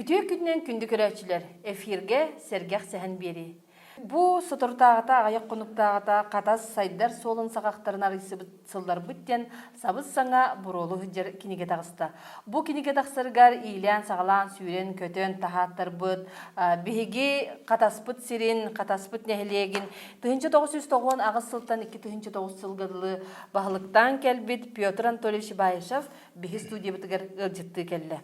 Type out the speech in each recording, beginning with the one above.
Күтүө күннен күндү көрәчүләр. Эфирге сәргәх сәһән бери. Бу сотортагыта, аяк конуктагыта катас сайдар солын сагактарын арысы сылдар бүттен сабыз саңа буролу хыджар кинеге тагыста. Бу кинеге тагсыргар ийлән сагалан сүйрен көтөн тахаттар быт, биһиги катаспыт сирин, катаспыт нәһлегин 1990 агыс сылтан 2009 сылгыдлы баһлыктан келбит Петр Анатольевич Баишев биһи студия битгер ылжытты келле.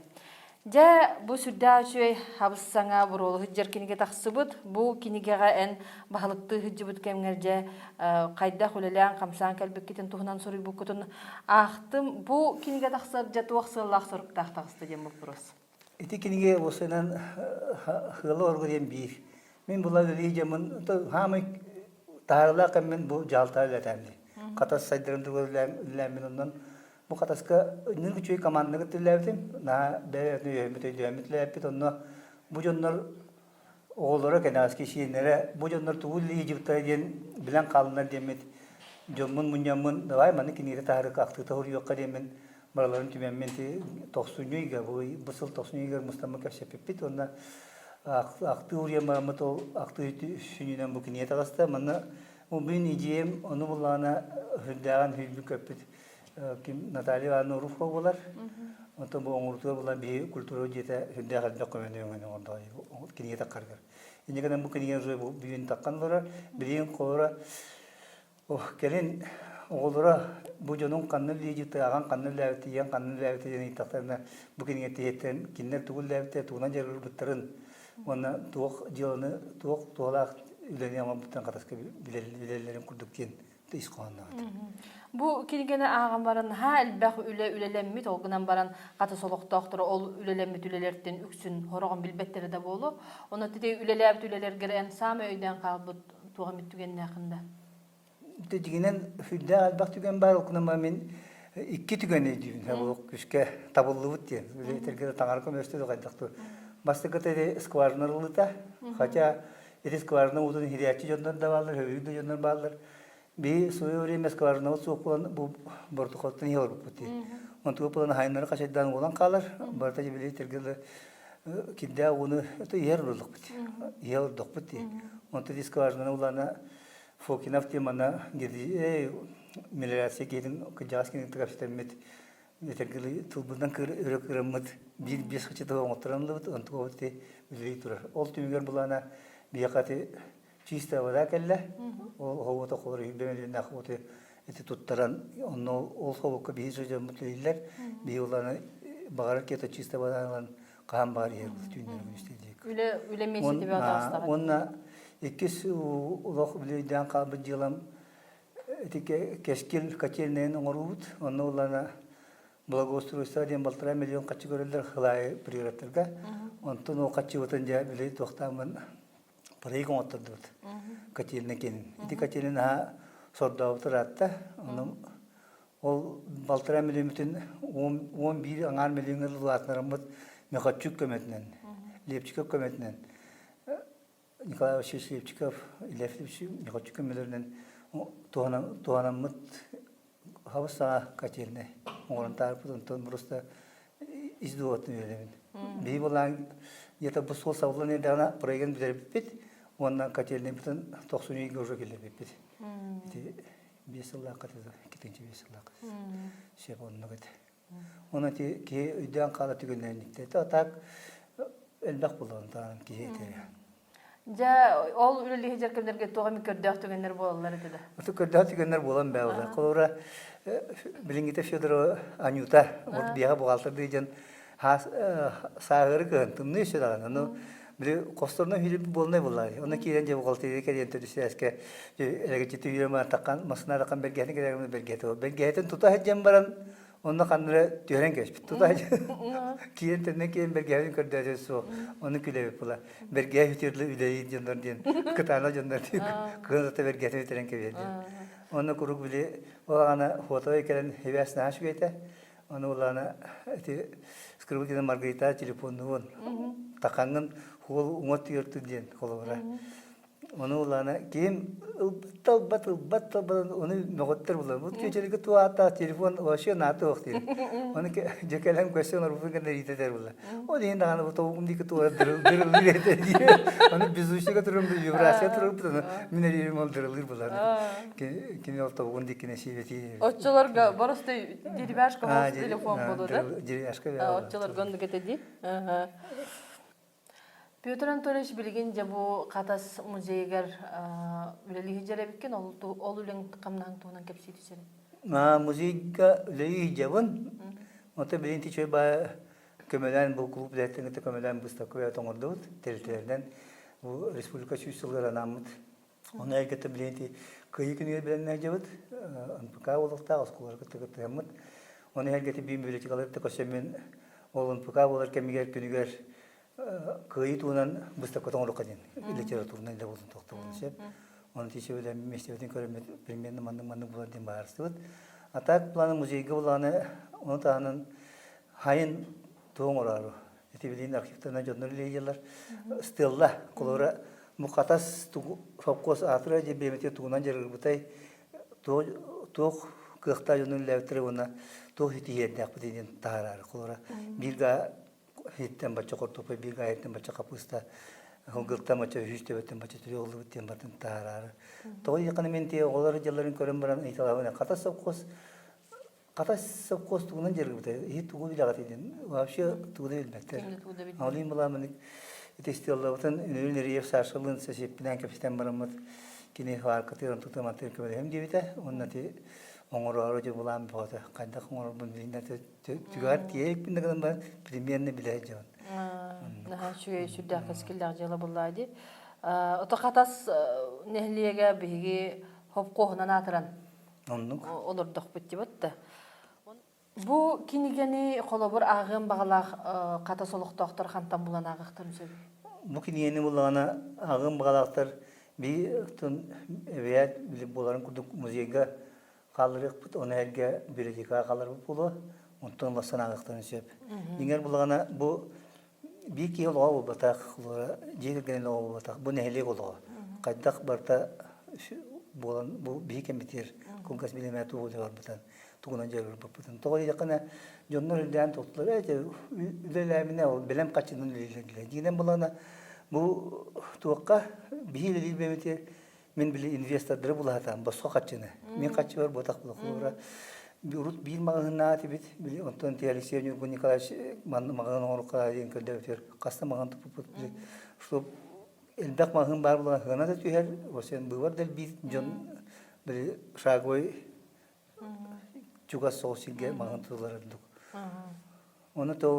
Жа бу сүрдәчүй хабыссаңа буролу хыджар кинеге тахсыбыт, бу кинегега эн баһлыкты хыджыбыт кемгерже кайда хулелән камсан калбек китен тухнан сорый бу кутун ахтым бу кинеге тахсып жатуак сыллах сорып тахтагысты дем вопрос. Эти кинеге осынан хылы оргырен бир. Мен була лижамын хамы таарла кеммен бу жалта латанди. Катас сайдырын түгөлләмен ондан bu kataska nil küçüğü kamanını tüllevdim. Na devletini yönetimleyip onunla bu jonlar oğulları kenaski şiirlere bu jonlar tuğul Egypt'te diyen bilen kalınlar demet. Jomun munyamın davay manı kinire tarih aktı tahur yok kademen baraların tümemmenti 90'ıyga bu sıl 90'ıyga Mustafa Keşfepit onunla aktı oraya Mahmut o aktı şuniden bu kiniyete kasta manı o bin iciyem onu bulana hüddagan hübbü köpüt. Kim Natalia Ivановна Рухова болар. Онтон бу оңуртуга була би культура жете хүндә хәлдә көмәнәгән онда кине таккаргар. Инегән бу кине жой бу бүйен таккан болар. Бирен кора келин оғлора бу җонун канны лежите аган канны ләвте ян канны ләвте яны тактарына бу кине тиеттен киннәр түгел ләвте туган җырлар биттәрен. Онна тук җылны тук толак үләне ама бутан катаска билеләрен курдык кен тисканна. Bu kinigene ağam baran ha elbaq ülelenmit olgunan baran qata soloqtaqtırı ol ülelenmit ülelerden üksün horağın bilbetleri de bolu. Ona tide ülelep üleler geren samı öyden qalbı tuğam üttügen naqında. Diginen hüdde elbaq tügen bar okunan men iki tügen ediyim. Bu küske tabullu diye. Ületerge tangar komünisti qaydaktı. Bastıqıta skvarnarlıta. Haça skvarnar uzun hidayatçı jonlar da varlar, hövüydü jonlar varlar. Bir soyuri meskarına sokulan bu bortukotun yol buti. Ontu pulan haynlar kaçadan olan kalır. Bartacı bile tergele kidda onu to yer roluk buti. Yer dok buti. Ontu diskarına ulana fokinafti mana gidi milerasi gedin kajaskin tıkapstemmet. Tergele tulbudan kırıkırımıt bir kaçta oturanlı ontu ote bile durar. Oltumuyor bulana bir yakati чисто вода келле. Ол ховото хоры бемелен ахоты эти туттаран онно ол ховока бизо жамытлылар. Биоланы багар кето чисто водадан кам бар ер түннөр үстедик. Үле месети бе атастар. Онна экис улох биледен калбы жилам этике кескил качелнен оңорут. Онно улана благоустройство ден 1,5 миллион качы көрөлөр хылай приоритеттерге. Онтон о качы отонжа биле токтамын. Парайгон отурду. Качелне кен. Ити качелне ha сордавтыр атта. Ол 1,5 миллион 11 аңар миллионер луатнарымыз мехатчук көмөтүнөн. Лепчиков көмөтүнөн. Николай Васильевич Лепчиков, Лепчиков мехатчук көмөлөрүнөн туанамыт хавса качелне. Орун тарпын тон просто издуотун элемин. Би болан ята бу сол савланы дана проект бит. Ondan kaçırdım bütün 90'ı görüşe geldi bir. Bir yıllık katıldı, ikinci bir yıllık. Şey onunla gitti. Ona ki öden kalı tükenlenlikte. Tak elbak bulandan ki yeter. Ja ol üleli hecerkemlerge toğam kördük tükenler bolallar dedi. O kördük tükenler bolan bağlı. Kolora bilingite Fyodor Anyuta o biha boğaltı diyeceksin. Sağır kıntım ne işe dalanı. Bir kostorna hürüp bolnay bolay. Ona kirence boğaltıydı ki yentörüsü eski elegiti yürüme takan masına takan belgehini giderim belgehti. Belgehitin tuta hecem baran onun kanları tören geçti. Tuta hecem kiren tenne kiren belgehini kırdırdı so. Onu küle bula. Belgeh hütürlü üleyi canlar diyen. Kıtana canlar diyen. Kırmızı belgehini tören kevedi. Onu kuruk bile o ana fotoğrafı keren heves naş göte. Onu olana skribu kita Margarita telefon nuwun. Takangın hol umat yurtu diyen kolora. Onu ulana kim ılbat onu nogottır bulan. Bu köçelike tuata telefon oşu natı okti. Onu ke jekelem question or kan derite der bulan. O din dağını bu tokum dik tuara dırıl direte diye. Onu bizuşu gaturum bir vibrasyon turup da mineri mal dırılır bulan. Kim o tokum dik ne şiveti. Otçular barıstı diri başka hoş telefon buludu. Diri aşka ya. Otçular gondu getedi. Петр Анатольевич билгенже бу катас музейгер үлелиһи жеребиккен ол үлең камнаң туунан кепсити сере. Muzika leyi javun. Ota bilinti çöy ba kömelen bu kulüp dertinde kömelen bu stakoya tongordut teriterden bu Respublika Şüsülgara namıt. Ona elbette bilinti kıyı günü bilenler javut. Anpaka olukta askular kıtı hamut. Ona elbette bir böyle çıkalıp da koşemin olun paka olur kemiger günüger kıyı tuğunan bu stakoya tongordukadın. Literatüründen de olun toktu olun şep. Onun için öyle meştevetin körümet bilmeyen mandık bulan diye bağırsız. Atak planı müziği bulanı onu tahanın hayın doğum orarı. Eti bildiğin arkiflerden jurnal yıllar stilla kolora bu katas fokus atıra cebimete tuğunan jarır butay toh kıhta jurnal levtere ona toh hitiyet yapıdığın taharar kolora bir ga hitten baca kortopa bir ga hitten baca kapusta Hongkong'ta maçı hüste betim maçı türüyor oldu bittiğim batın taharar. Toy yakınmente oları yılların körün baran italavana katas sabkos tuğunan jarır butay hit tuğu bile gatidin. Vapşı tuğu da bilmektir. Alayım bulamınık İşte Allah'tan ünlüleri sarşalın seçipten kapisten baramut kini farkatı tutam atır köle hem diyete onnati ongoro aracı bulan boğda kayda ongoro bundan tügar diyek bin kadar ben premierine bile can. Nah şu dakas killer jala bulaydı. Ota katas nehliyege bigi hop kohnan atıran. Onluk. Olur dak bitti battı. Bu kinigeni kolobur ağın bağlaq kata soluk doktor xantan bulan ağıqtır söyle. Bu ki yeni bulana ağın bağlaqtar bir tun veya bilip boların kurduk müziğe kalırıq bit onu herge biricika kalır bulu ondan basan ağıqtır söyle. Dinger bulana bu bir ki yol ol batak jeri gelen ol batak bu nehli ol. Qaydak barta bolan bu bir kemitir konkas bilemet ol var batan. Tuğunan jarır bapıtın. Toğu yakına jonlar ilden tuttular. Ülelemine ol bilem kaçının ilgili. Giden bulana bu tuğka bir ilgili bemeti min bile investadırı bulatan basqa kaçını. Min kaçı var botak bulakura. Bir urut bir mağına tibit bile ondan tiyalisiyon bu Nikolaş mağına orqa yen kırdevter. Kasta mağına tuput bile. Şu elbak mağın var bulana hına da tüher. O sen bu var del bir jon bile şagoy juga sosyal mantıkları duk. Onu da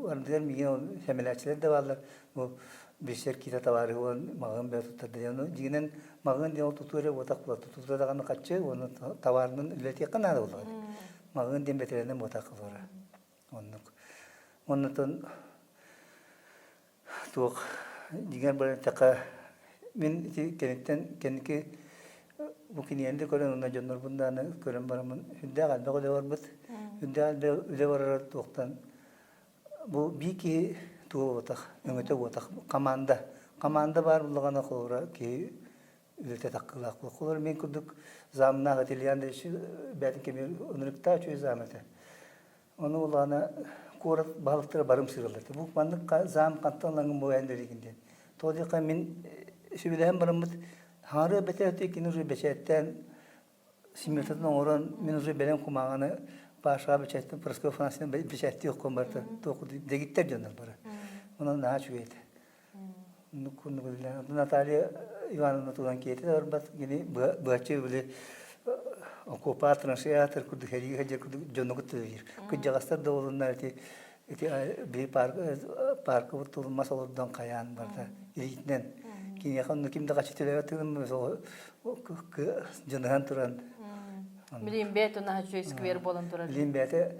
vardır mı hemelatçılar da varlar. Bu bir şirkete tavarı olan mağın bir tutar diye onu cinen mağın diye tutuyor botak bulat tutuyor da kanı kaçı onu tavarının ületi kanada olur. Mağın diye beterenden botak olur. Onu da tuğ cinen böyle taka min kendi Mungkin yende koran ona jonor bundana koran baramın hüdde kalbe kole var bit. Hüdde kalbe üle var doktan. Bu bir ki tuğ otak, ümete otak. Kamanda var bulagana kora ki ülete takılak. Kolar men kurduk zamna gatiliyan de şu belki kemir onurukta çoğu zamete. Onu ulana korat balıklara barım sırılırdı. Bu mandık zam kantanlangın bu enderiginden. Todika min şu bilehem baramıt Harı beterti kinuri beçetten simultan oran minuri belen kumağını başka beçetten prasko fransızdan beçetti yok kombarta toku de gitti canlar bara. Onun ne açıydı. Nukun bilen Natalya Ivanovna turan kiyeti var bas gini bahçe bile okupa transiyater kudu heri hacer kudu jonuk tuir. Kujagastar doğulunlar ti bir park oturulmaz olurdan kayan barda. İlitten Kini yakın kimde kaçı televatırım mesela janahan turan. Bilin bet ona haçı skver bolan turan. Bilin bete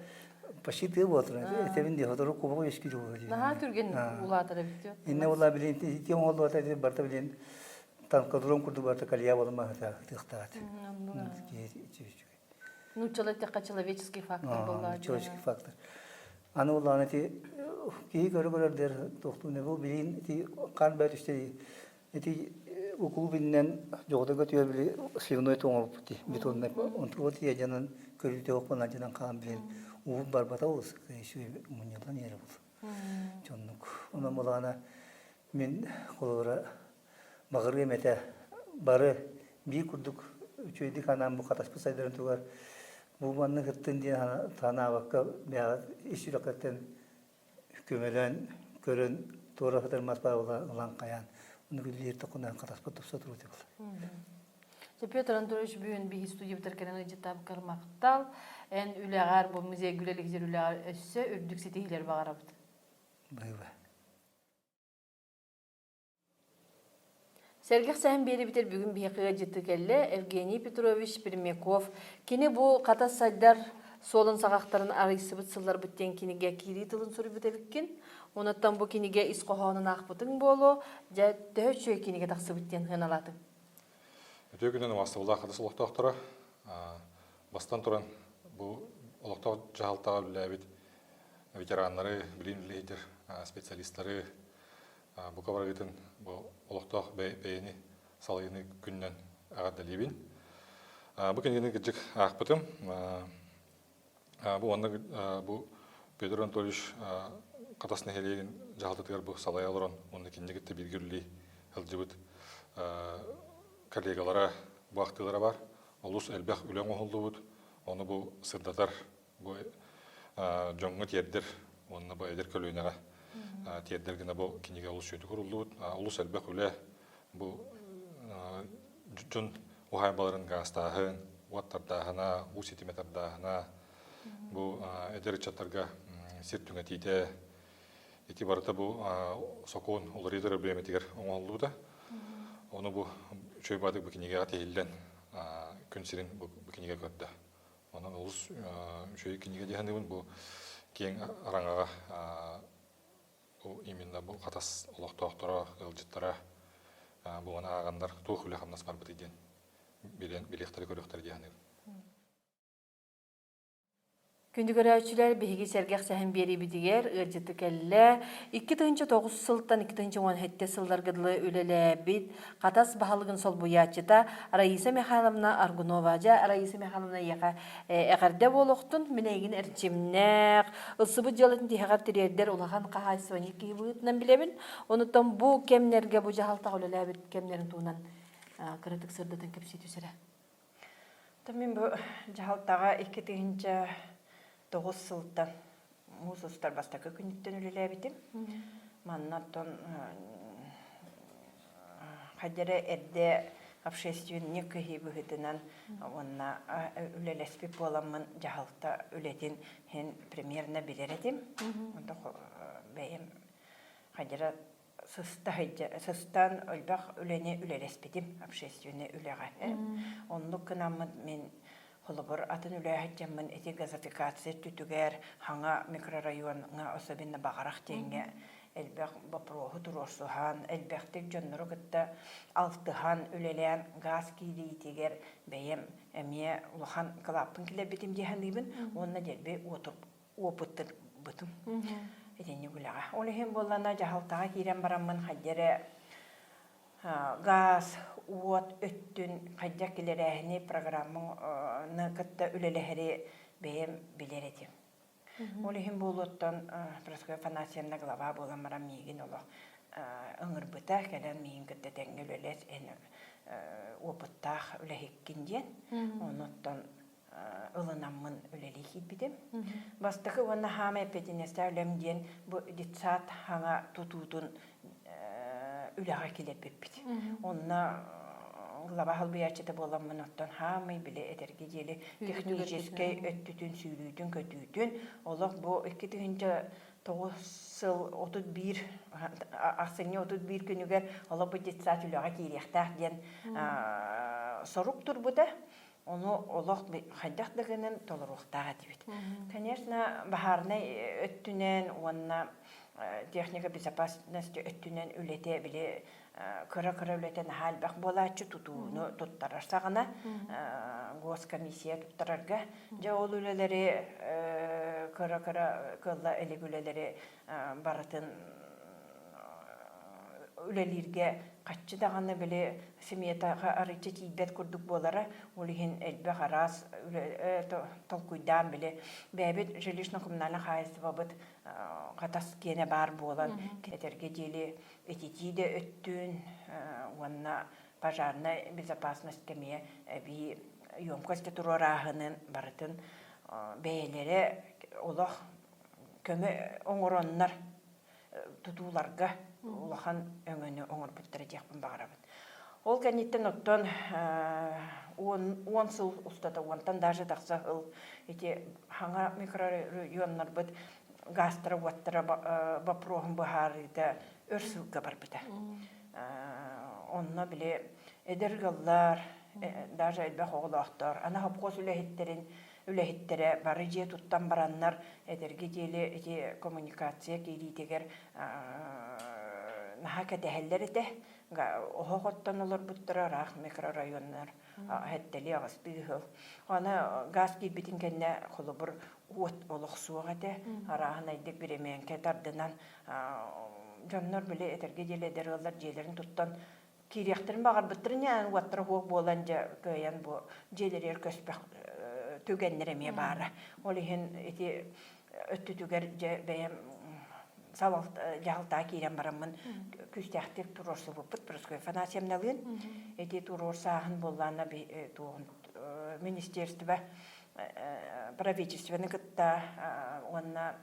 paşitı boturan. Etevin diye fotoğraf kubu eski oluyor. Naha türgen ulatara bitiyor. İnne ulla bilin ki oldu ata barta bilin tan kadron kurdu barta kaliya bolma hata tıhtat. Ну человеческий фактор болар. Человеческий фактор. Аны уланы ти ки көрөр der тохту ne bu bilin ti kan bet işte eti клубиннен жоғда көтүйер білі сливной тоңылып бұти. Бетонна онтуғыт ежанын көрілте оқпана жанан қаған білен уын барбата олысы. Шүй мұнялан ері бұл. Жоннық. Онан болағана мен қолығыра бағыр емете бары бей күрдік үчөйдік анан бұл қатаспы сайдарын туғар. Бұл манның ғыттын дейін тана абаққа бәғат ешірақаттен көмелен көрін тура қыдырмас бар олан қаян. Оны күлдерді құнан қатаспы тұпса тұру деп бұл. Петр Анатольевич бүгін бейгі студия бітіркерін ұйжеттап қармақтал. Ән үләғар бұл музей күлелік жер үләғар өссі үрдік сетейлер бағара бұд. Байба. Сергех сәйін бері бітер бүгін бейқіға жетті кәлі Евгений Петрович Пермяков. Кені бұл қатас сайдар солын сағақтарын арайсы бұтсылар бүттен кенеге кири тылын сұры бүтебіккен. Онаттан бұл кенеге исқоғауының ақпытың болу, жәтті өтшөй кенеге тақсы бүттен ғыналатын. Өте күннен вастығылда қадыс олықтақтыра. Бастан тұран бұл олықтақ жағалтаға біләбет ветеранлары, білімлейдер, специалистлары бұл қабарағетін бұл олықтақ бәйіні салайыны күннен ағадда лебен. Бұл кенегені кіржік ақпытым. Бұл Петр Анатольевич қатасына хелеген жағалтатығар бұл салай алырын, оны кенегетті білгірлей әлжібіт коллегалара бақтылары бар. Олыс әлбәқ үлен оғылды бұд. Оны бұл сырдатар, бұл жоңғы тердер, оны бұл әдер көлуінеға тердергіні бұл кенеге олыс жөйті құрылды бұд. Олыс әлбәқ үле бұл жүн оғай баларын ғастағын, уаттардағына, усетиметардағына, бұл әдер чаттарға сертүңе тейді. Еті барыта бұл соқуын олар едір өблеметігер оңалды бұда. Оны бұл чөй бадық бүкінеге атейілден күн сирин бүкінеге көрді. Оның ұлыс чөй күнеге дейхандығын бұл кейін араңаға именно бұл қатас олақтауқтара, ғылжыттара бұл ана ағандар туық үлі қамнас бар бұтыйден белектері көріқтері дейхандығын. Күнді көрәучілер бейгі сәргәқ сәхін бері бідігер, үржеті кәлі, 2009 сылттан 2017 сылдар гыдлы өлелі бит, қатас бағалығын сол бұячыта Раиса Михайловна Аргунова, Раиса Михайловна әғарда болуқтын, мінейгін әрчемнәқ, ұлсыбы жалатын тейғар тірердер олаған қағайсыван екі бұғытынан білебін, оныттан бұл кемнерге бұл жағалта өлелі бит кемнерін туынан қыратық сырдатын көпсеті сірі. Мен бұл жағалтаға 2009 сылттан мұзыстар бастақы күніттен өлелі әбетім. Маннаттан қадері әрде общественный көхи бұғытынан онна өлелеспек боламын жағалта өлетін хен примерно білер едім. Бәйім қадері сыстан өлбақ өлені өлелеспедім общественный өлеға. Онлық күнамын мен Холобор атын үләһәтчәммен эти газификация түтүгәр хаңа микрорайонга особенно багарак теңге элбәк бапроху туросухан элбәктек жоннору гытта алтыхан үлелән газ килитегер бәем әмие улахан клапын килә битим дигәннибен онна дәрбе отуп опыттыр бутым этене гүләгә олеһем боллана жахалтага кирән бараммын хаҗере газ уот өттүн кайда келерәһне программаны кытта үлеләһәре бәем билер этим. Олеһим болоттан пресска фанасиянна глава боламара мигин оло ыңыр быта кәлән мигин кытта тәңгеләс эн опыттах үләһеккинден оноттан ылынаммын үләли хитбидем. Бастыкы ванна хаме петинеста үләмден бу дитсат хаңа тутутун үләгә килеп бит. Онна глава халбыячыта боламын оттан хамый биле этерге жели технический өттүтүн сүйлүтүн көтүтүн олох бу 2009 сыл 31 асыны 31 күнүгер олох бу детсат үләгә кирехтах ден сорук турбуда ону олох хаддагдыгынын толоруктага дибит. Конечно, бахарны өттүнен онна техника безопасности өттүнен үлете биле кыра-кыра үлетен халбак болачы тутууну туттарар сагына госкомиссия туттарарга жа ол үлелери кыра-кыра кылла элек үлелери баратын үлелерге каччы даганы биле семьятага арычы тийбет курдук болара улихин элбе харас толкуйдан биле бэбит жилищно-коммунальный хозяйство быт катас кене бар болан кетерге дели этитиде өттүн уанна пожарная безопасность кеме би ёмкости турорахынын барытын бээлере олох көмө оңороннар тутууларга улахан өңөнү оңор буттара жакпын багарабын. Ол кенниттен оттон 10 сыл устата уантан даже такса ыл эти ханга микрорайоннар бит гастра ваттара бапрохун бахарыда өрсүгө бар бита. Онна биле эдергаллар даже элбе хоголоктор ана хопкос үлехиттере бары же туттан бараннар эдерге деле эти коммуникация кейлитегер наха кәтәһәлләр ите охоттан олар буттара рах микрорайоннар хәттәли агас бигел ана газ кибитин кенне холобур от олох суга те арахын айдык биремен кәтардынан жаннар биле этерге деле дәрәләр җеләрен туттан кирехтерин багар буттырын уаттыр хок боланҗа көян бу җеләр көспәк түгәннәреме бара олиһин эти өттүгәр бәям салал ялта кирен барамын күстәхтек турорсы буппут проской фанасемналын эти турорсаһын боллана тугын министерство правительственный кытта онна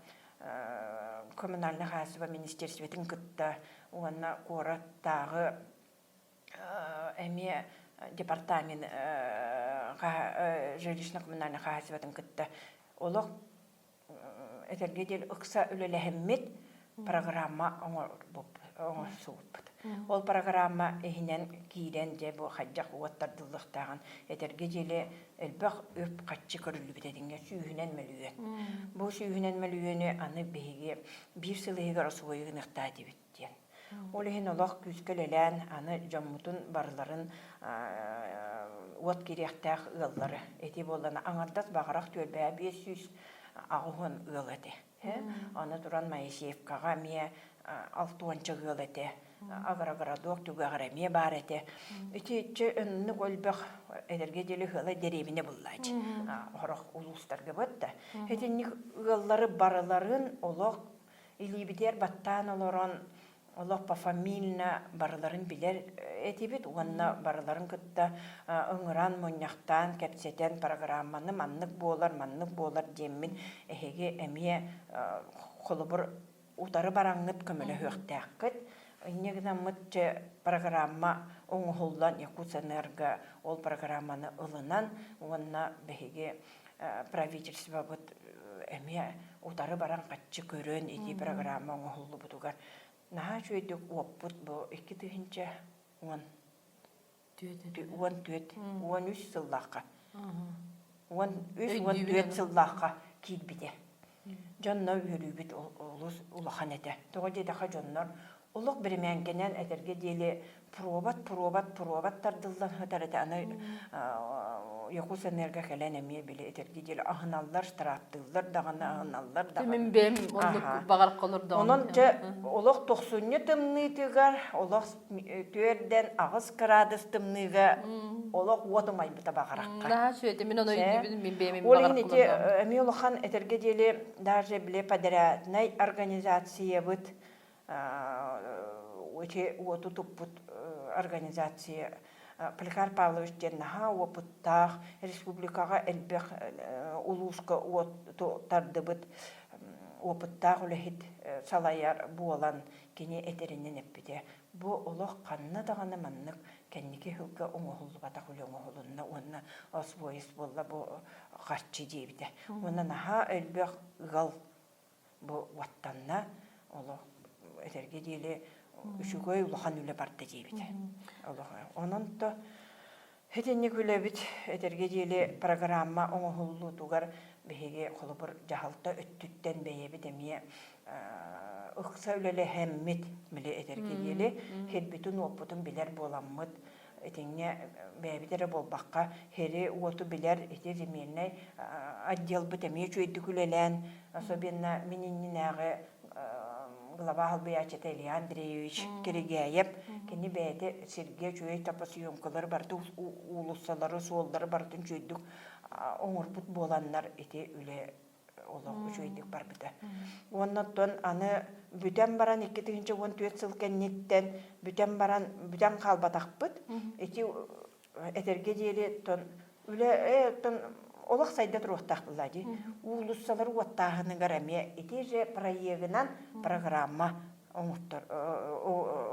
коммунальный хозяйство министерствотын кытта онна кораттагы эме департамент жилищно-коммунальный хозяйствотын кытта олох этерге дел ыкса үлелехеммит программа оңор сууппут. Ол программа эхинен киирен же бу хаджак уаттардылыктаган этерге деле элбек өп каччы көрүлүбүтединге сүйүнен мөлүөн. Бу сүйүнен мөлүөнү аны беге бир сылыгы росуйгыныкта дибиттен. Ол эхин олох күскөлелен аны жоммутун барларын уат кирехтах ыллары эти боллана аңардас багарак төлбө 500 агын ылыты. Аны туран Моисеевкага мие 6-нчы ылыты. Агрогородок түгәгәрә ме бар эте. Ити өнне гөлбәх эдерге деле хәле деревине буллач. Хорох улустарга бетте. Эти ыллары барыларын олох илибидер баттан олорон олох по фамильна барыларын билер этибит уанна барыларын кытта ыңыран моньяктан кепсетен программаны маннык болар деммин эһеге эмие холобур утары бараңыт көмөлө хөктәккет инегнамыт программа оңголдан Якутсэнерго ол программаны ылынан уанна беһеге правительство бут эмие утары бараң катчы көрөн эти программа оңголу бутугар наха чөйдүк оппут бу 2000 10 сыллакка. 13 сыллакка килбиде. Жонно үрүбүт улус улахан эте. Тогоде даха жоннор улук биременгенен этерге деле пробат тардылдан хатарыта аны Якутсэнерго келенеме биле этерге деле ахналлар штрафтылар даганы ахналлар да. Мен бем онлук багар колурда. Онон же улук 90 тымнытыгар улук 4ден агыс градус тымныга улук отумай бита багаракка. Да, шөйте мен оны мен бем багар колурда. Олинете мелохан этерге деле даже биле подрядной организация бит өте отутуппут организация Поликар Павлович Деннаха опыттах республикага элбек улуска тардыбыт опыттах үлехит салаяр буолан кене этеринен эппите. Бу олох канна даганы маннык кенники хылга оңохулу батак оңохулунна онна освоис болла бу каччы дебите. Онна наха элбек гал бу ваттанна олох этерге деле үшүгөй улахан үле барда дебите. Ононто хетенник үлебит этерге деле программа оңохулу тугар беге холобур жахалта өттүттен бейебит эмие ыкса үлеле хэммит биле этерге деле хелбитун оппутун билер боламмыт этеңне бэбитере болбакка хери уоту билер эти земельный отдел бит эмие чөйдүк үлелен особенно мининнинагы глава халбыячы Илья Андреевич Киригяев, кини бәді Сергей Чуей тапы съемкалар барды, улуссалары, суолдары бардын жүйдік оңырбыт боланнар ете үле олық жүйдік бар біді. Оннаттан аны бүтен баран 2-14 сыл кәннеттен бүтен қалбатақ бұд, ете әтерге дейлі үле олық сайда тұруқтақ бұлады. Улуссалар уаттағынығар әме ете же проегінан программа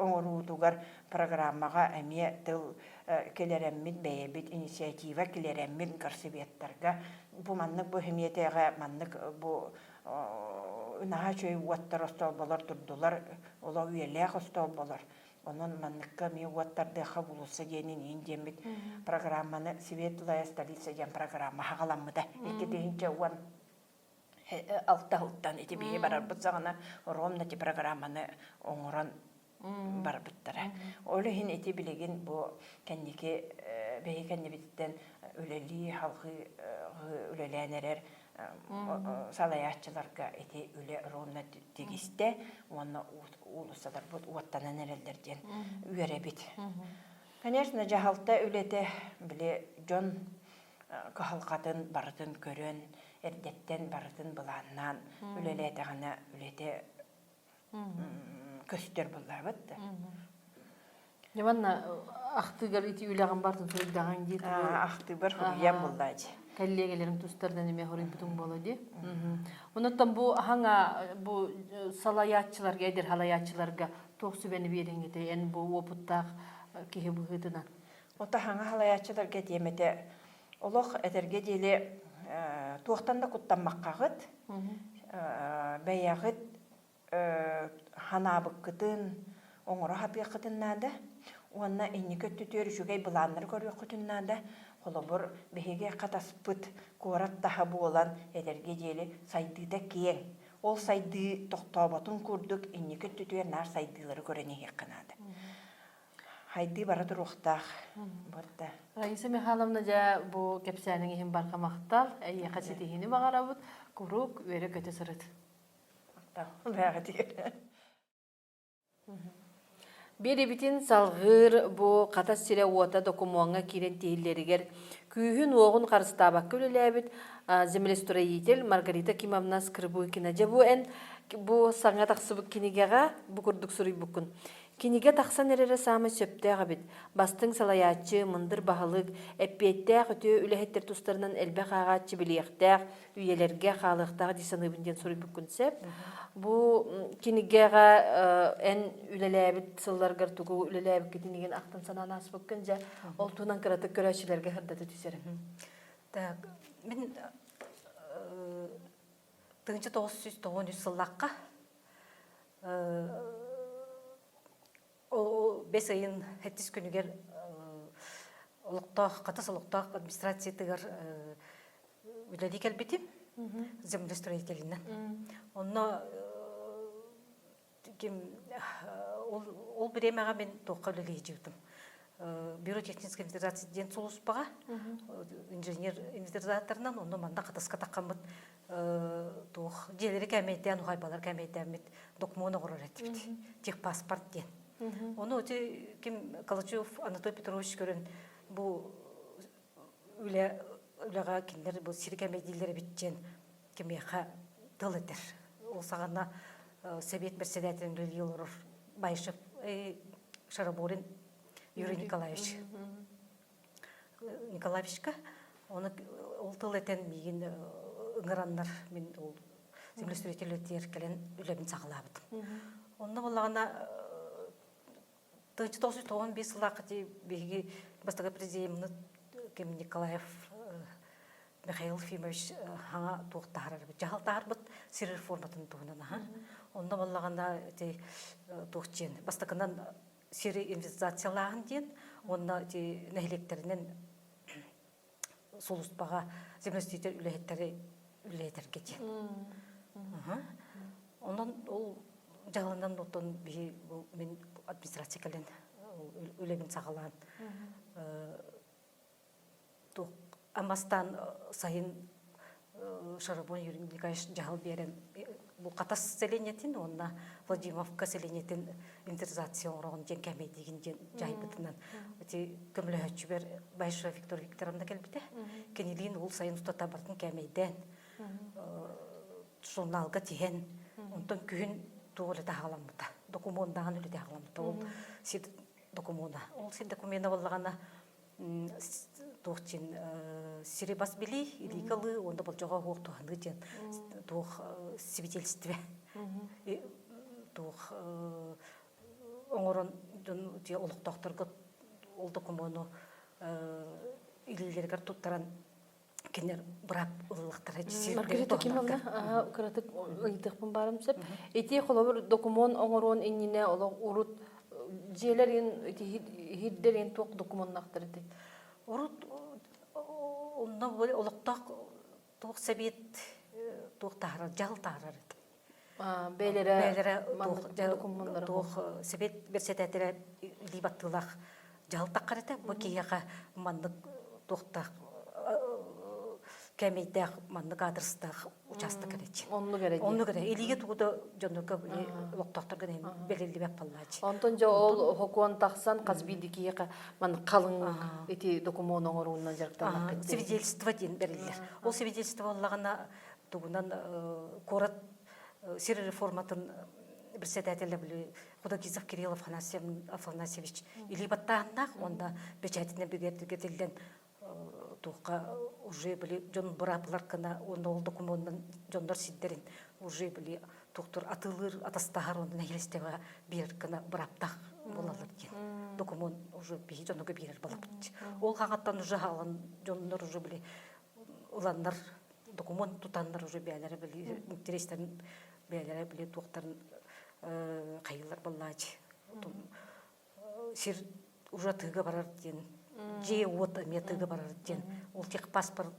оңырудугар программаға әме тыл келерәммін бәйебет инициатива келерәммін қарсыбеттарға. Бұ маннық бұ хеметеға маннық бұ ұнаға чөй уаттар остал болар тұрдылар, ола үйелек остал болар. Onun manlıkka mi uattardыха bulursa genin indemit programmаны Светлая столица ден программа хағаламыда. Эки дейінче уан алта-алттан эти бейі барар бұтсағына ромна те программаны оңыран бар бұттара. Олы хин эти білеген бұ кәндеке бейі кәндебеттен өлелі халқы өлеләнерер салаячыларға эти үле ромна тегісте, оны улусадар бұд уаттанан әрелдерден үйері бит. Конечно, жағалта үлеті біле жон қағалқатын бардын көрін, әрдеттен бардын бұланнан үлелеті ғана үлеті көстер бұлла бұдды. Жаманна ақтығар ити үлеген бардын сөйдаған дейді. Ақтығар хүрген бұллады. Коллегелерим тустардан эме хорин бутун болоди. Онуттан бу хаңа бу салаятчыларга, эдер халаятчыларга токсубени бериңете, эн бу опуттак кихи быгытынан. Ота хаңа халаятчыларга демете олох этерге деле туактанда куттанмаккагыт, бәягыт ханабыккытын, оңора хапиякытыннада, онна эннике түтөр жүгей буланнар көрүкүтүннада. Холобор беге катаспыт корат таха болан эдерге жели сайдыда кең. Ол сайды тоқтабатын көрдік, иннеке түтуер нар сайдылары көрені хекканады. Хайды бара тұруқтақ. Раиса Михайловна жа бұл кепсәнің ехін барқа мақтал, әйе қасетігіні бағарабыд, күрік өрі көте сұрыд. Бәғі дейір. Бері бітін салғыр бұл қатас сире ота докумуанға керен тейілерігер күйін оғын қарыстабақ көлеләбіт землестроитель Маргарита Кимовна Скрыбуйкина. Бұл ән бұл саңа тақсыбық кенегеға бұл күрдік сұрый бүкін. Кенеге тақсан әрері самы сөптәғі біт. Бастың салаятчы, мындыр бағылық, әппеттәғ өте үләхеттер тұстарынан әлбәқ ағатчы білеқтәғ, үйелерге қалықтағы десаныбынден сұрый бүкін сәп. Бұл кенегеға ән үлеләбіт сылларғар тұғы үлеләбіт кетінеген ақтан санан ас бүкін жа ол тұнан қыратық көрәшілерге қырдаты түсерім. Мен 1993 сыллаққа ол 5 айын хәттіс күнігер қатас ұлықтақ администрация тығыр үләді кәлбетім землестроителінен. Онна ол біремеға мен тоққа үләлі ежеудім. Бюро технической инвентаризации ден солуспаға, инженер инвентаризаторынан оны манда қатасқа таққамыд желері кәмейттен, ұғайбалар кәмейттен документоны құрар әттімді. Тех паспорт ден. Оны өте кем Калачев Анатолий Петрович көрін бұл үләға кендер бұл сирі кәмейдейлері бітчен кемеға тыл етер. Ол сағана Совет Мерседателін үлі елорыр Байшев Шараборин Юрий Николаевичка, оны ол тыл етен мейін ұңыраннар мен ол землестроителі еркелен үләбін сағылабыдым. Оны болағына 1995 сылақыты беге бастығы президиумны кем Николаев Михаил Фимович хаңа туықтағар бұд. Жағалтағар бұд сирер форматын туғынан. Онда болағында туықтен. Бастығынан сири инвестициялағын ден, онда нәхелектерінен солуспаға землестроитель үләйтерге ден. Ондан ол жағаландан оттан мен администрация кәлін үлемін сағалан. Амастан сайын Шарабон Юрий Николаевич жағал берен бу катас селенетин онна Владимировка селенетин интеризация орон жен кемедигин жен жайбытынан эти көмлөчүбер Байша Виктор Викторовна келбите кенилин ул сайын устата бартын кемейден журналга тиен онтон күн тугулы тагыламыта документаган үле тагыламыта ол сид документа ол сид документа боллагана тухчин сирибас били иликалы онда болжого хукту ханычен тух свидетельстве тух оңорон же олуктокторго ол документу илилергер туттаран кинер брак ылыктара Маргарита Кимовна, кратык ыйтыкпын барым сеп. Эти холобur документ оңорон иннине олог урут желерин хиддерин ток документтар эти. урут онна боле олуктак тух себет тух тахар жал тахар Бейлере тух себет берсететер либаттылах жал такарыта бу кияга мандык тухтак кемейдек мандык адрестах участок кереч. Онну керек. Онну керек. Илиге тугуда жонурга биле локтоктор генен белелибек баллачы. Онтон жо ол хокуан таксан казбидики ман калың эти документ оңорунан жарктан. Свидетельство ден берилер. Ол свидетельство боллагана тугунан корот сир реформатын председателя биле Худагизов Кирилл Афанасьевич илибаттааннак онда печатине бегетилден туха уже были жон браплар кана ол документын жондар сиддерин уже были туктур атылыр атастахар онда нехилестега бир кана браптах болалар кен документ уже би жонуга бирер болапчы ол кагаттан уже алган жондар уже были уландар документ тутандар уже бәләре били интерестерин бәләре били туктарын кайылар боллачы сир уже тыга барар кен же вот метыгы барар ден ол тек паспорт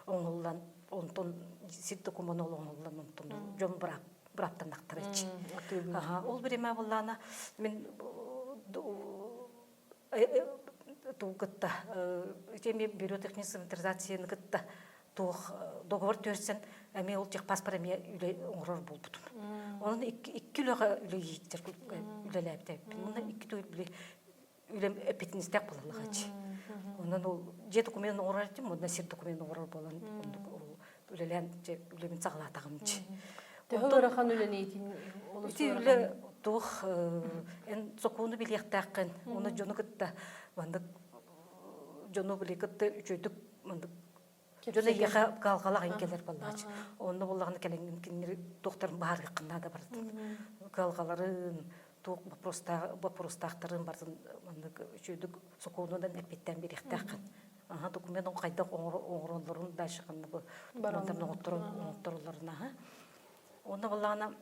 оңоллан онтон сит документ оңоллан онтон жон браптан актырыч ол биреме боллана мен тугытта теме бюротехническая инвентаризацияны гытта тух договор төрсен эме ол тек паспорт эме үле оңрор болбутун онун 2 үлөгө үлө життер үлелепте мына 2 үле үлем эпитинистек болалыгачы. Онан ол же документ оңрар дим, онда сир документ оңрар болан үлелен же үлемин цаглатагымчы. Төгөрөхан үлени этин Ити үле тух эн сокуну билектакын, оны жону кытта мандык жону билекетте үчөйдүк мандык жону яха калгалак инкелер боллачы. Онда боллаганы келеңин кинер доктор баары кында да барды. Калгаларын тук вопростактарын бардын мындык үчөйдүк сокуунудан эпиттен беректакын. Документ кайда оңрондорун дайшыкында бу документтардын оңторуларына. Онда боллагана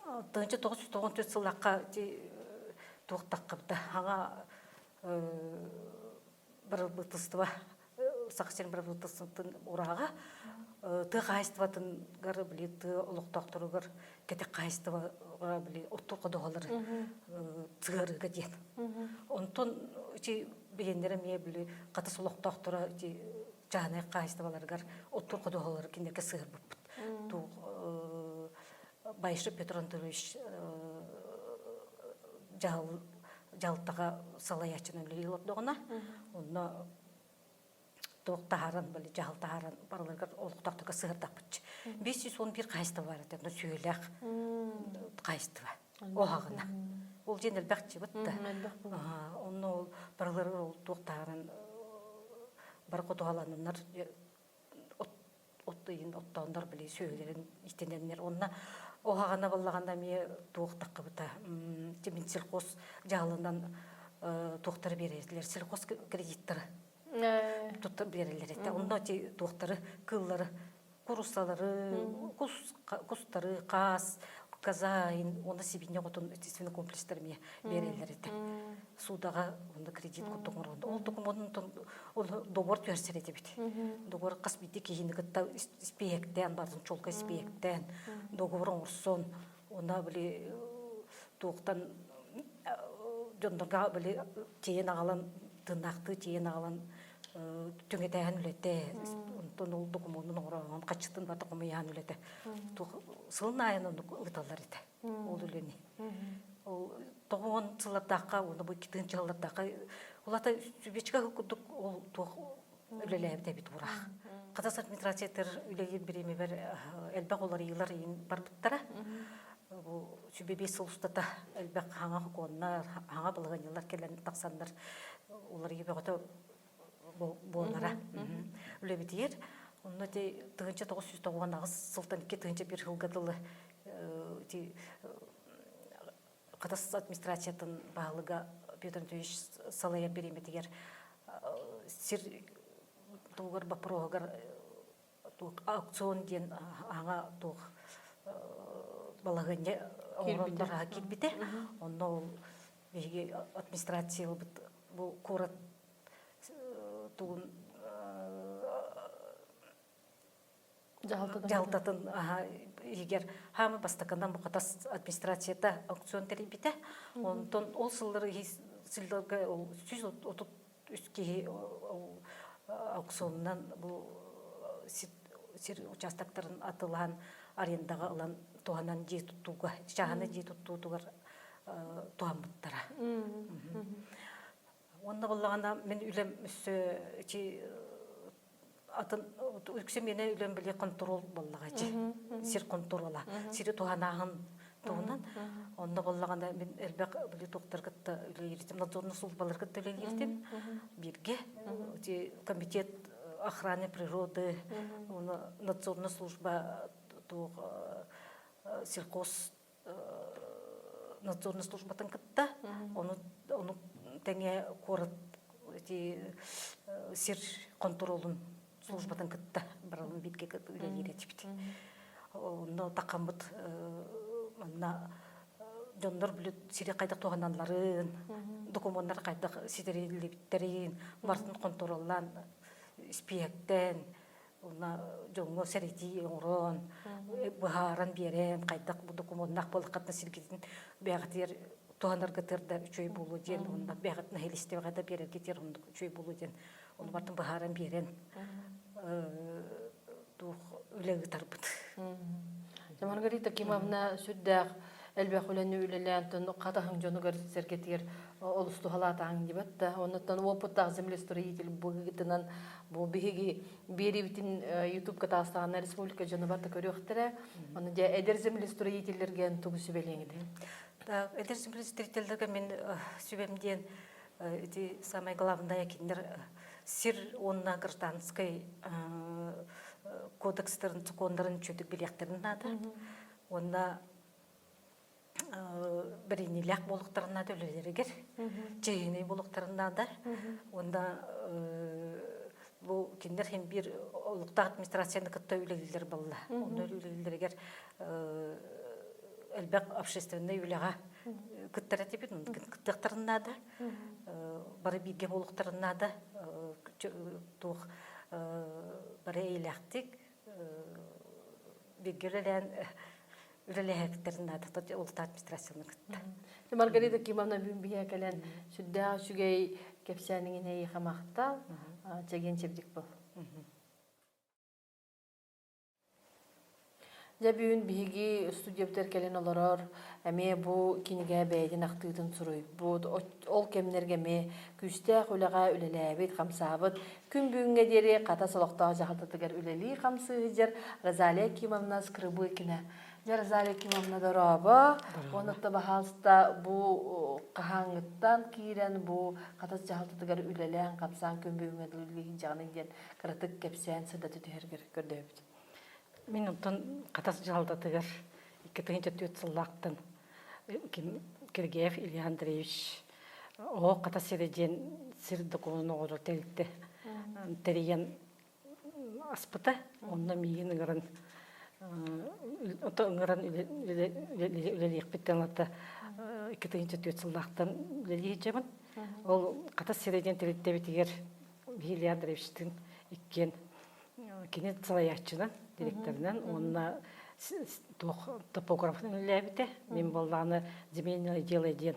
1994 жылакка туктаккыбда ага бир бытыстыба сакчын бир бытыстын урага ты кайстватын гары билет улуктоктургар кете кайстыба били оттурга доголор тыгарыга ден. Онтон чи бегендере ме били катыс улуктоктура чи жаны кайстыбаларгар оттурга доголор киндеке сыр буппут. Ту Байша Петр Антонович жалтага салаячын үлелер догона. Онна тоқтаран били жалтаран барларга олуктоктуга сырдапчы. 511 кайсты бар экен, сөйлөк кайсты. Огагына. Ол жеңил бакчы бутта. Онно барлар тоқтаран бар котуаланнар оттойын оттондар били сөйлөрүн итененер. Онна огагына боллаганда ме токтаккыбыта. Темин сельхоз жалынан токтор берелер, сельхоз кредиттери. Туттар берелер эте. Онда токтары, кыллары, курусталары, кустары, кас, казайн, онда сибине готун естественный комплекстерме берелер эте. Судага онда кредит куттуңорунда. Ол документон ол договор төрсер эте бит. Договор касбити кийингитта спектен бардын чолка спектен договор оңурсон. Онда били токтан жондорга били тейен агалан тынақты тейен агалан түңетәһен үлете, онтон ол документын оңорон качыктын бар документын үлете. Сылын айын ыталар ите. Ол үлени. Ол 90 жылдакка, оны бу 2-нчы жылдакка улата сүбечке хукудук ол тух үлеләбите бит ура. Катас администрациятер үлегер биреме бер элбак олар йылар ин барбыттара. Бу сүбебе сылустата элбак хаңа хуконнар, хаңа булган йыллар келен таксандар олар ебегото болара. Үлебитер. Онда те 1999 сылтан 2-нчы бир жылгадылы ти Катас администрациятын баглыга Петр Андреевич салая береметигер сир тугар бапрогар тук аукцион ден аңа тук балагынде оңрондарға килбите. Онда ол беге администрация бу корот тугун жалтатын егер хамы бастакандан бу Катас администрацията аукцион терибите. Онтон ол сылларга ол 133 аукционнан бу сир участоктарын атылган арендага алан туганан же туттуга, жаганы же туттугар туамыттара. Онда боллаганда мен үлем чи атын үксем мене үлем биле контрол боллагачы. Сир контрола. Сири туганагын тугунан онда боллаганда мен элбек биле доктор үлейтим, надзорный службаларга төлөйдим. Бирге комитет охраны природы, надзорная служба сельхоз надзорная служба танкытта, оны теңе корот сир контролун службадан кытта баралым битке үйренетипти. Онда такамбыт манна жондор бүлүт сире кайда тугананларын, документтар кайда сидерилиптерин, бартын контроллан, спиектен, ona jongo seriti oron baharan берем кайдак бу документтар болкатна сиргитин бягатер тугандар гытерда үчөй болу ден онда бягатна хелистеге кайда берер кетер онда үчөй болу ден оны бартын баһаран берен тух үлеги тарбыт. Маргарита Кимовна сүддәк элбәк үләне үләләнтен катаһың жонугар сергетер олусту халатаң дибатта оннан опыттагы землестроитель бугытынан бу биги берибитин YouTube катастагына республика жонубарда көрөктөрө аны же эдер землестроительлерге тугусу белеңиде. Да, эдер землестроительлерге мен сүбемден эти самое главное киндер сир онна гражданской кодекстерин закондарын чөтүк билектерин нада. Онда біринелек болуқтарына да өлелерігер, жейіне болуқтарына да. Онда бұл кендер хем бір олықта администрацияны күтті өлелер болла. Онда өлелерігер әлбәк общественный өлеға күттір әтебет, күттіқтарына да, бары бірге болуқтарына да, бары ейләқтік, біргелерін үлелехектерин атат улуттар администрацияны кытта. Маргарита Кимовна бия келен сүддә сүгей кепсәнигене ямакта чеген чебдик бул. Жабүн биги студенттер келен олорор эме бу киниге бәйдин актыдын суруй. Бу ол кемнерге ме күстә хулага үлеләбит хамсабыт күн бүгүнгө дери ката солоктагы жахалтыгар үлели хамсы жер Розалия Кимовна Скрыбыкина. Розалия Кимовна дороба, онытта бахалста бу кахаңыттан кирен бу катас жахалтыгар үлелән капсан күн бүгүнгө үлелеген жагын ден кыртык кепсән сыда түтергер көрдөбүт. Мен онтон катас жалтатыгар 2004 сыллактан Киргиев Илья Андреевич о катас середен сир документын оору теликте тереген аспыта онда миин ыңырын үлелейік біттен аты 2004 сыллақтан үлелей жамын. Ол қатас середен телетте бітігер Илья Андреевичтің ikкен кенет салаячынан директорынан онына топографын үлелей біті. Мен болғаны земельное дело ден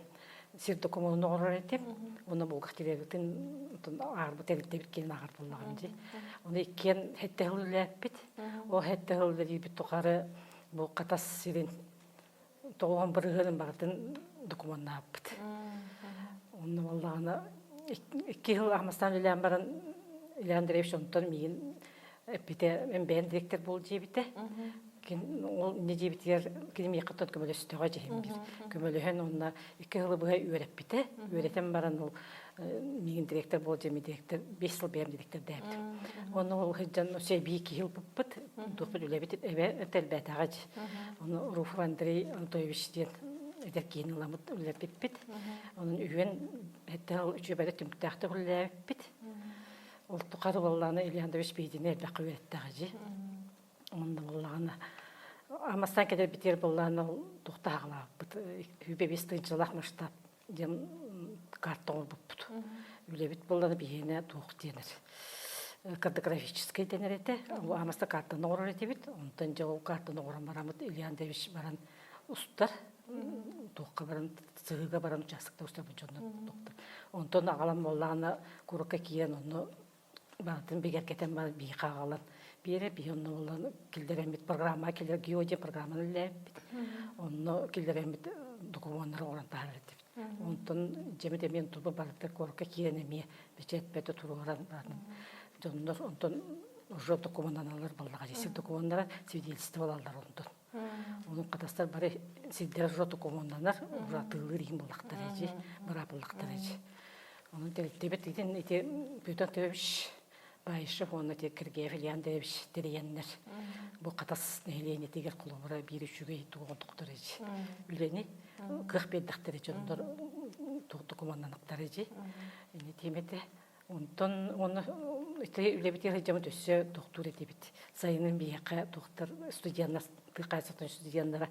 сирді коммуны орыр етіп, оны бұл қақтиребіктен арбы тәлікте біткенін ағар болағын же. Оны еккен хетті ғылылы әппет, о хетті ғылылы дейбіт тұқары бұл қатас сирен тоғын бір ғылын бағытын документна аппет. Оны болағына 2 жыл Ахмастан үлән барын Ильян Андреевич онтан мейін әппете мен бәйін директор бол жебіті. Ол не жебітер кенем еқаттан көмөлі үстіға жейін бір. Көмөліген онына 2 жылы бұға үйеріп біті. Үйретен баран ол мейін директор бол жеме директор 5 жыл бәйім директор дәбді. Оны ол ғыджан өсей бей 2 жыл бұппыт. Дұқпыт үләбет әтәл бәтаға жи. Оны Руф Андрей Антоевичтен әдер кейін ұламыт үләбет бет. Оның үйен әтті ол үші бәрі түміктақты үләбет бет. Ол тұқары болғаны Ильян Андреевич бейдіне әлбәқі өреттіға жи. Онда болғаны Амастан кедер бітер болғаны тұқтағыла бұд. Үбе 5 жылақ маштап ден картон бұд. Үләбет болғаны бейіне тұқ денір. Картографический денер еті. Амаста картон оғырыр еті бет. Онтан жауы картон оғырын барамыд Ильян Андреевич баран ұстар. Тұққа баран, сығыға баран участықта ұстар бұд жондан тұқтар. Онтан ағалам болғаны көрікке кейен оны бағытын бегеркетен бар бей қағалан. Бері бейонны олан келдеремет программа, келдер геодия программаны ләббет. Онны келдеремет документары орантар етіп. Онтан жемеде мен тұбы барыптар көрікке кейенеме бечет бәті тұрғыран барын. Онтан ұжы документтаналар балдаға жесір документтары свидетельство алалар онтан. Оның қатастар бары сиддер ұжы документтанар ұжы тылыр ең болақтар ежі, бұра болақтар ежі. Оның тәліктебет еден ете бөтен төбіш Байшы оны тек кірге Ильян Андреевич дерейеннер. Бұл қатас нәйлейіне тегер құлымыра бір үшіге туған тұқтыр ежі. Үлені қық беддақтар ежі, ондар тұқты команданықтар ежі. Теметі, оны үлебетер жамын өсі тұқтыр ете бет. Сайының бейеқі тұқтыр студияндар, қайсықтың студиянлары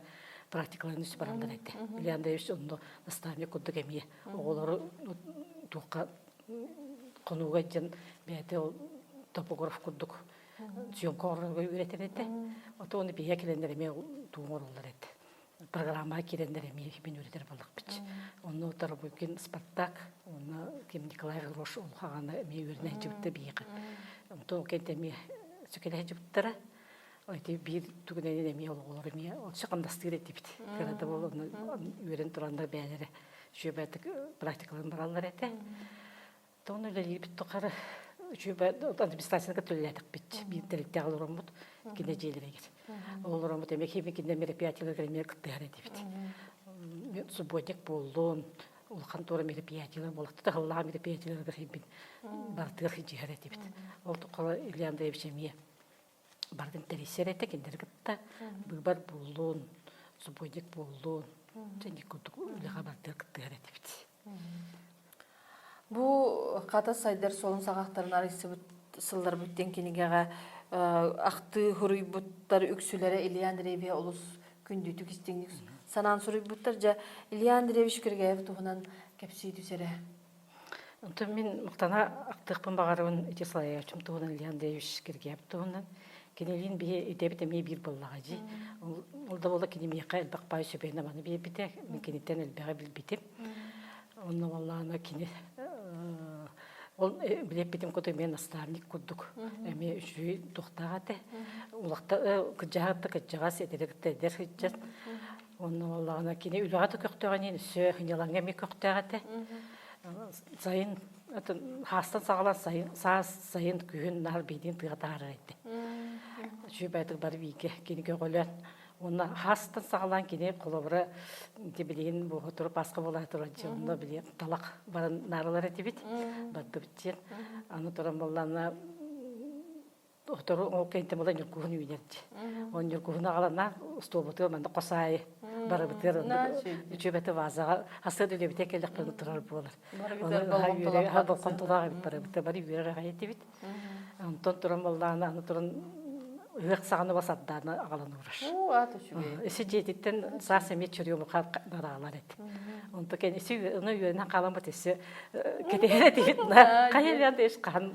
практикаларын өсі барандар әді. Ильян Андреевич оны наставник құдды кәмейе. Оғылары тұққа қонуға жан бәйті ол топограф күрдік съемка орынға үйретер еді. Оты оны бейе келендереме туын орылар еді. Программа келендереме мен үйретер болдық біч. Оны отыр бүкен Спартак, оны кем Николай Грош олғағаны ме үйріне жібітті бейеқі. Оны кенте ме сөкелі жібіттірі. Ойты бір түгінен еме олғылары ме шықандастыр еді біт. Көреді бол оны үйрен тұранда бәлері жөбәтік практикаларын баралар еді. Оны үлелі біт тұқары администрацияға төлеледік бит. Bir дәректе алыр омбуд, кенде жейлер егер. Олар омбуд емек хемекінде мероприятиялар кремер кіттігар еді бит. Субботник болуын, олқан торы мероприятиялар болықты да ғылға мероприятиялар кірхембін бардығыр хеджігар еді бит. Ол тұқылы Ильян Андреевич еме бардың тәресер еді, кендер кітті. Бұғбар болуын, субботник болуын, және күндік үліға бардығыр кіттігар еді бит. Бу ката сайдар солун сагактарын арысы сылдар бүттен кенегега акты хуруйбуттар үксүлөрө Ильян Андреевич олус күндүтүк истеңник санан суруйбуттар жа Ильян Андреевич Киргеев тугунан кепсий түсере. Онтон мен мактана актыкпын багарын этислая чум тугунан Ильян Андреевич Киргеев тугунан кенелин бие этебите ме бир боллага жи. Ол да болла кенемейка элбакпай сөбөйнө маны бие мен кенеттен элбеге билбитим. Онны валлана кене ол билеп битим көтө мен наставник курдук. Эми үчүй токтагаты. Улакта кыжагас этеректе дерхичет. Онны валлана кене үлгаты көктөгөнүн сө хиняланга ме көктөгаты. Сайын хастан сагалан сайын күн нар бидин тыгатары этти. Шүбәтик бар бике кене көгөлөн. Оны хастан сагалан кене колобура дебилин бу туруп аска бола турачы. Онда биле талак барын нарылар эти бит. Бадды битен. Аны туран боллана отору о кенте бола нюркуны үйдерди. Он нюркуны агалана стобуту манда косай бары битер. Үчөбөтө вазага асыр дилебите келек барын турар болар. Оны хабы контолага бары битер бары үйрө гайти бит. Антон туран боллана аны туран Үгек сағаны басадданы ағалан ұрыш. Есі жететтен сас әмет жүргімі барағалар еді. Онты кен есі үні үйерінен қалан бұт есі кетері дейін. Қайырянды еш қан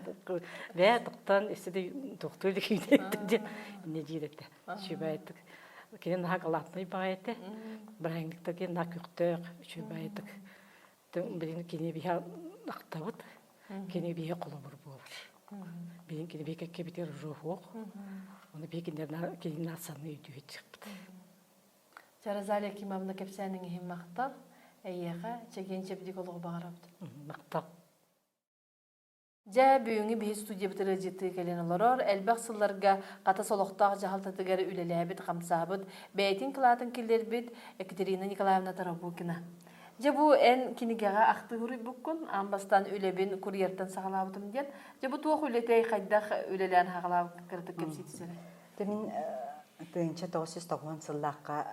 вә тұқтан есі де тұқтылы кейдетті де не дейдетті. Шүбәйттік. Кенен наға қалатыны баға еті. Бірәңдікті кен нақ үқтіқ, шүбәйттік. Билин кини бия актабыт, кини бия колобур болар. Билин кини бия кебитер жохук. Оны бекиндер кини насаны үйдүет чыкпыт. Жаразалия Кимовна кепсәнең иһин мактал, әйәгә чәгенче психолог багарабыт. Мактап. Жа бүгүнү бии студия битире житти келен олорор, элбак сылларга ката солоктак жахалтатыгар үлеләбит, камсабыт, бәйтин кылатын килдербит Екатерина Николаевна Тарабукина. Жа бу эн кинигага актыгыры буккун, амбастан үлебин курьерден сагалабытым ден, жа бу туох үлетей кайдах үлелән хагалабыт кыртык кепситсере. Тэмин тыынча 990 сыллаққа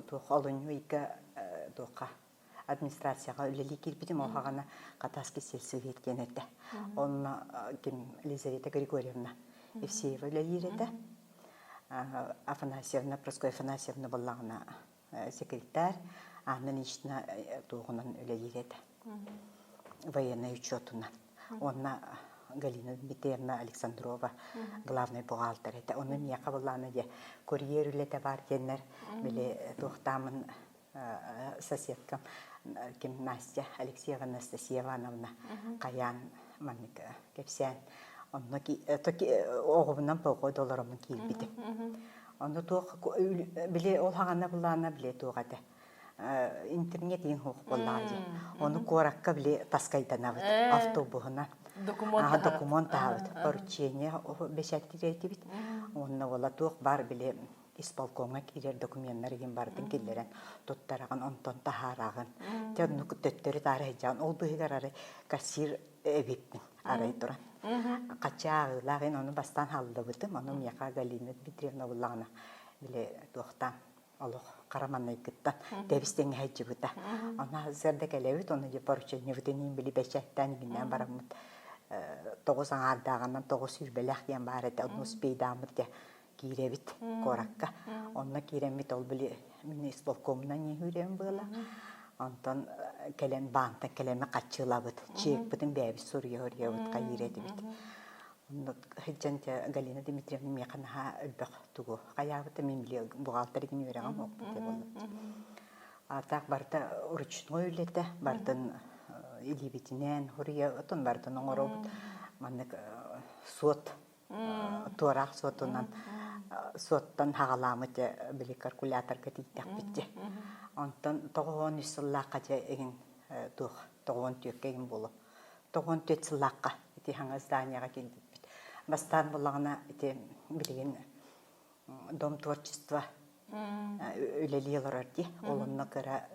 туох олонью ика туоқа администрацияға үлели келбедім, оғағана Катаски сельсовет кенетті. Онна Елизавета Григорьевна Евсеева үлели ереті. Афанасьевна, Проскоя Афанасьевна болағына секретарь, Анна Нична туғынан үлели ереті. Военный учетунан. Онна Галина Дмитриевна Александрова, главный бухгалтер. Это он меня кавалана де курьер улета бар денер, били тухтамын соседкам, кем Настя Алексеева Анастасия Ивановна, Каян Манник Кепсян. Он таки оғымнан $5 долларымын келбеді. Оны тух били ол хагана булана били тугата. Интернет ең хук булады. Оны коракка били таскайтанабыт автобусына. Документ авыт. Поручение бешаттирети бит. Онна ола тух бар били исполкомга кирер документтер ген бардын келлерен туттараган онтон тахараган. Тен төттөрү тарайжан ол быгар кассир эбиппин арай туран. Качаагылагын оны бастан халдыбытым. Оны Мияка Галина Дмитриевна буллагана биле тухтан олох караманай кыттан дебистен хайжыбыта. Она зерде келебит, оны же поручение битенин били бешаттан гинен барамыт. 9 аңардаганан 9 үрбелек ден бар эте, оны успейдамыт де киребит коракка. Онна киремит ол били мини исполкомунан не хүрем была. Антон келен бантан келеме качылабыт. Чек бутын бәби сурьёрьёбыт кайырети бит. Онда хиджанте Галина Дмитриевна меканаха өлбөк тугу. Каябыты мен биле бухгалтерин үйрөгөн окпут деп болот. Атак барда ручной үлете, бардын илибитинен хурия отон бардын оңоробут. Маннык сот туарак сотунан соттан хагаламыт били калькуляторга титтек битти. Антон 9 сыллакка же эгин тух 9 төккеген болу. 9 сыллакка ити хаңа зданияга келдик. Бастан булагына ити билген дом творчества үлелиелер ди. Олонна кыра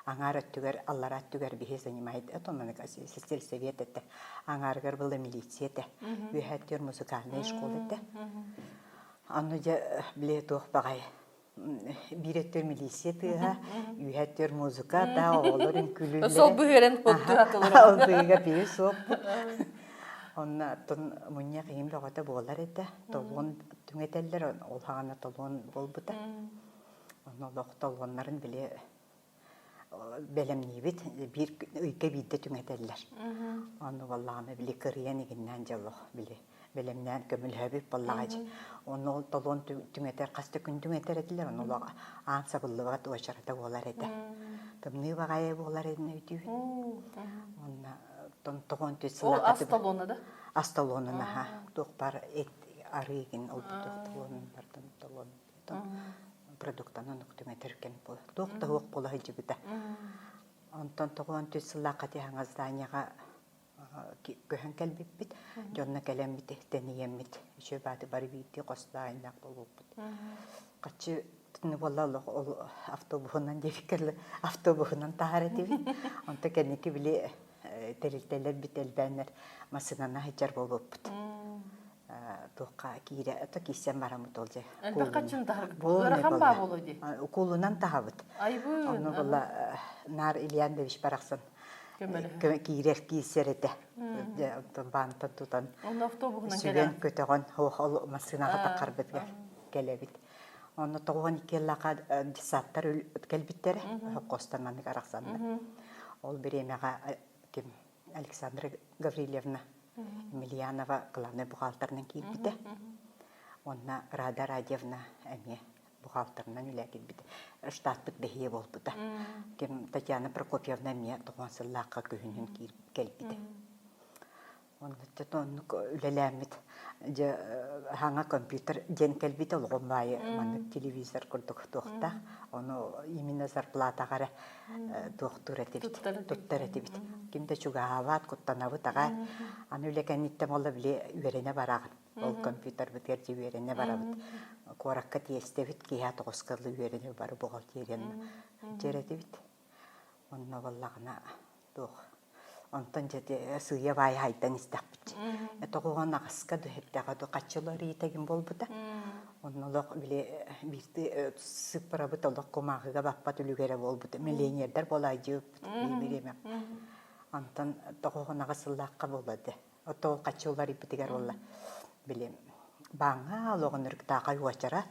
аңар өттүгөр, аллар өттүгөр бихе занимает. Этонан сельский совет этте. Аңаргар было милиция этте. Үйхәттер музыкальная школа этте. Анны же биле тух багай. Биреттер милиция тыга, үйхәттер музыка да, оларын күлүлләре. Сол быгырен хотту атылыр. Ол быга бир соп. Онна тон мунья кыйым логота болар эте. Толгон түңетеллер ол хагана толгон болбута. Онна лог толгоннарын биле белемнибит бир үйкө бидде түңетеллер. Онна валланы биле кырыян игиннен жалох биле. Белемнен көмүлһөбүп боллагачы. Оны толгон түңетер касты күн түңетер этилер. Оны анса буллыга туачарда болар эте. Тымны багай болар эдин өйтү. Онна тогон төсөлөк. Ол асталона да? Асталона ха. Тохпар эт арыгин ол тохтолон бардын толон. Продуктаны түңетер кен бол. Тохта хок бола хижибита. Онтон тогон төсөлөк ати хаңа зданияга көһөн келбиппит, жонна келеммит, тениеммит, үшө баты бар бийти костайнак болуппут. Качы тыны болалык ол автобусунан дефикерле автобусунан таарытыбыт. Онта кенеки биле терилтелер бителбенер масынана хичар болуппут. Тоққа кире ата кисем барамыт олже. Анда качын тар. Барахан ба болоди. Укулунан таабыт. Айбы. Оны бола Нар Ильянович бараксын. Кирер кисерете. Банта тутан. Он автобусунан Сүген көтөгөн хол машинага такарбыт келебит. Оны тогон келлака дисаттар келбиттер костанан караксанды. Ол биремега ким Александра Гаврилевна Емельянова главный бухгалтернын кийбите. Онна Рада Радевна эме бухгалтерынан үле килбит. Штатбыт бехие болбута. Кем Татьяна Прокопьевна мне туган сыллакка көһүнүн келбите. Онда тоннук үлеләмит. Же ханга компьютер ден келбите олгонбай маны телевизор курдук тохта. Оны именно зарплатагара доктор этибит. Туттар этибит. Кимде чугаават куттанабы тага. Аны үлекенитте молла биле үерене барагын. Ол компьютер битерди үерене барабыт. Коракка тиестебит кия тоскырлы үерене бары бухгалтерияны жеретибит. Онна баллагына тох. Онтон жете сыя бай хайдан истаппыт. Этогон агаска дөһөттәгә ду качылар итеген болбута. Оннолок биле бирти сыпырабыт олок комагыга баппа түлүгере болбута. Миллионердер болайжы биреме. Онтон тогон агасыллакка болду. Ото качылар ипитигер болла. Биле баңа логонырк тага юачара.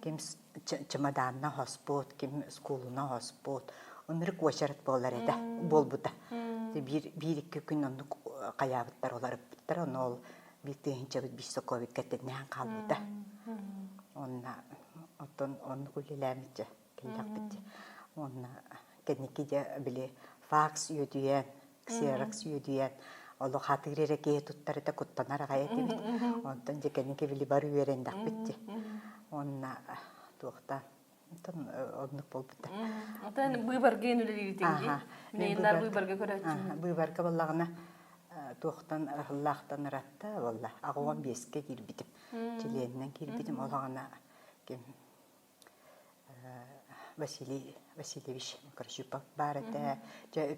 Ким чемоданна хоспот, ким скулуна хоспот. Онырк уачарат болар эде болбута. Bir-iki gün onu kayabıtlar olarak bittir. Onu bir tüyünce bir sokovik kettiğinden kaldı. Onu kulülemişçe kelak bitti. Onu kendiki de bile fax yüdüyen, xerox yüdüyen. Onu hatırıyla ki tutları da kuttanar gayet bit. Ondan da kendiki bile barı verendak bitti. Onu tuğda. Onu bolbutta. Ondan buybargen үлелейтинги. Мейнар buybarga көрәчү. Buybarga balлагына туохтан Аллахтан ратта валла. Агуан беске кирбитим. Чиленнен кирбитим олагына кем Василий Васильевич Кращупов бар это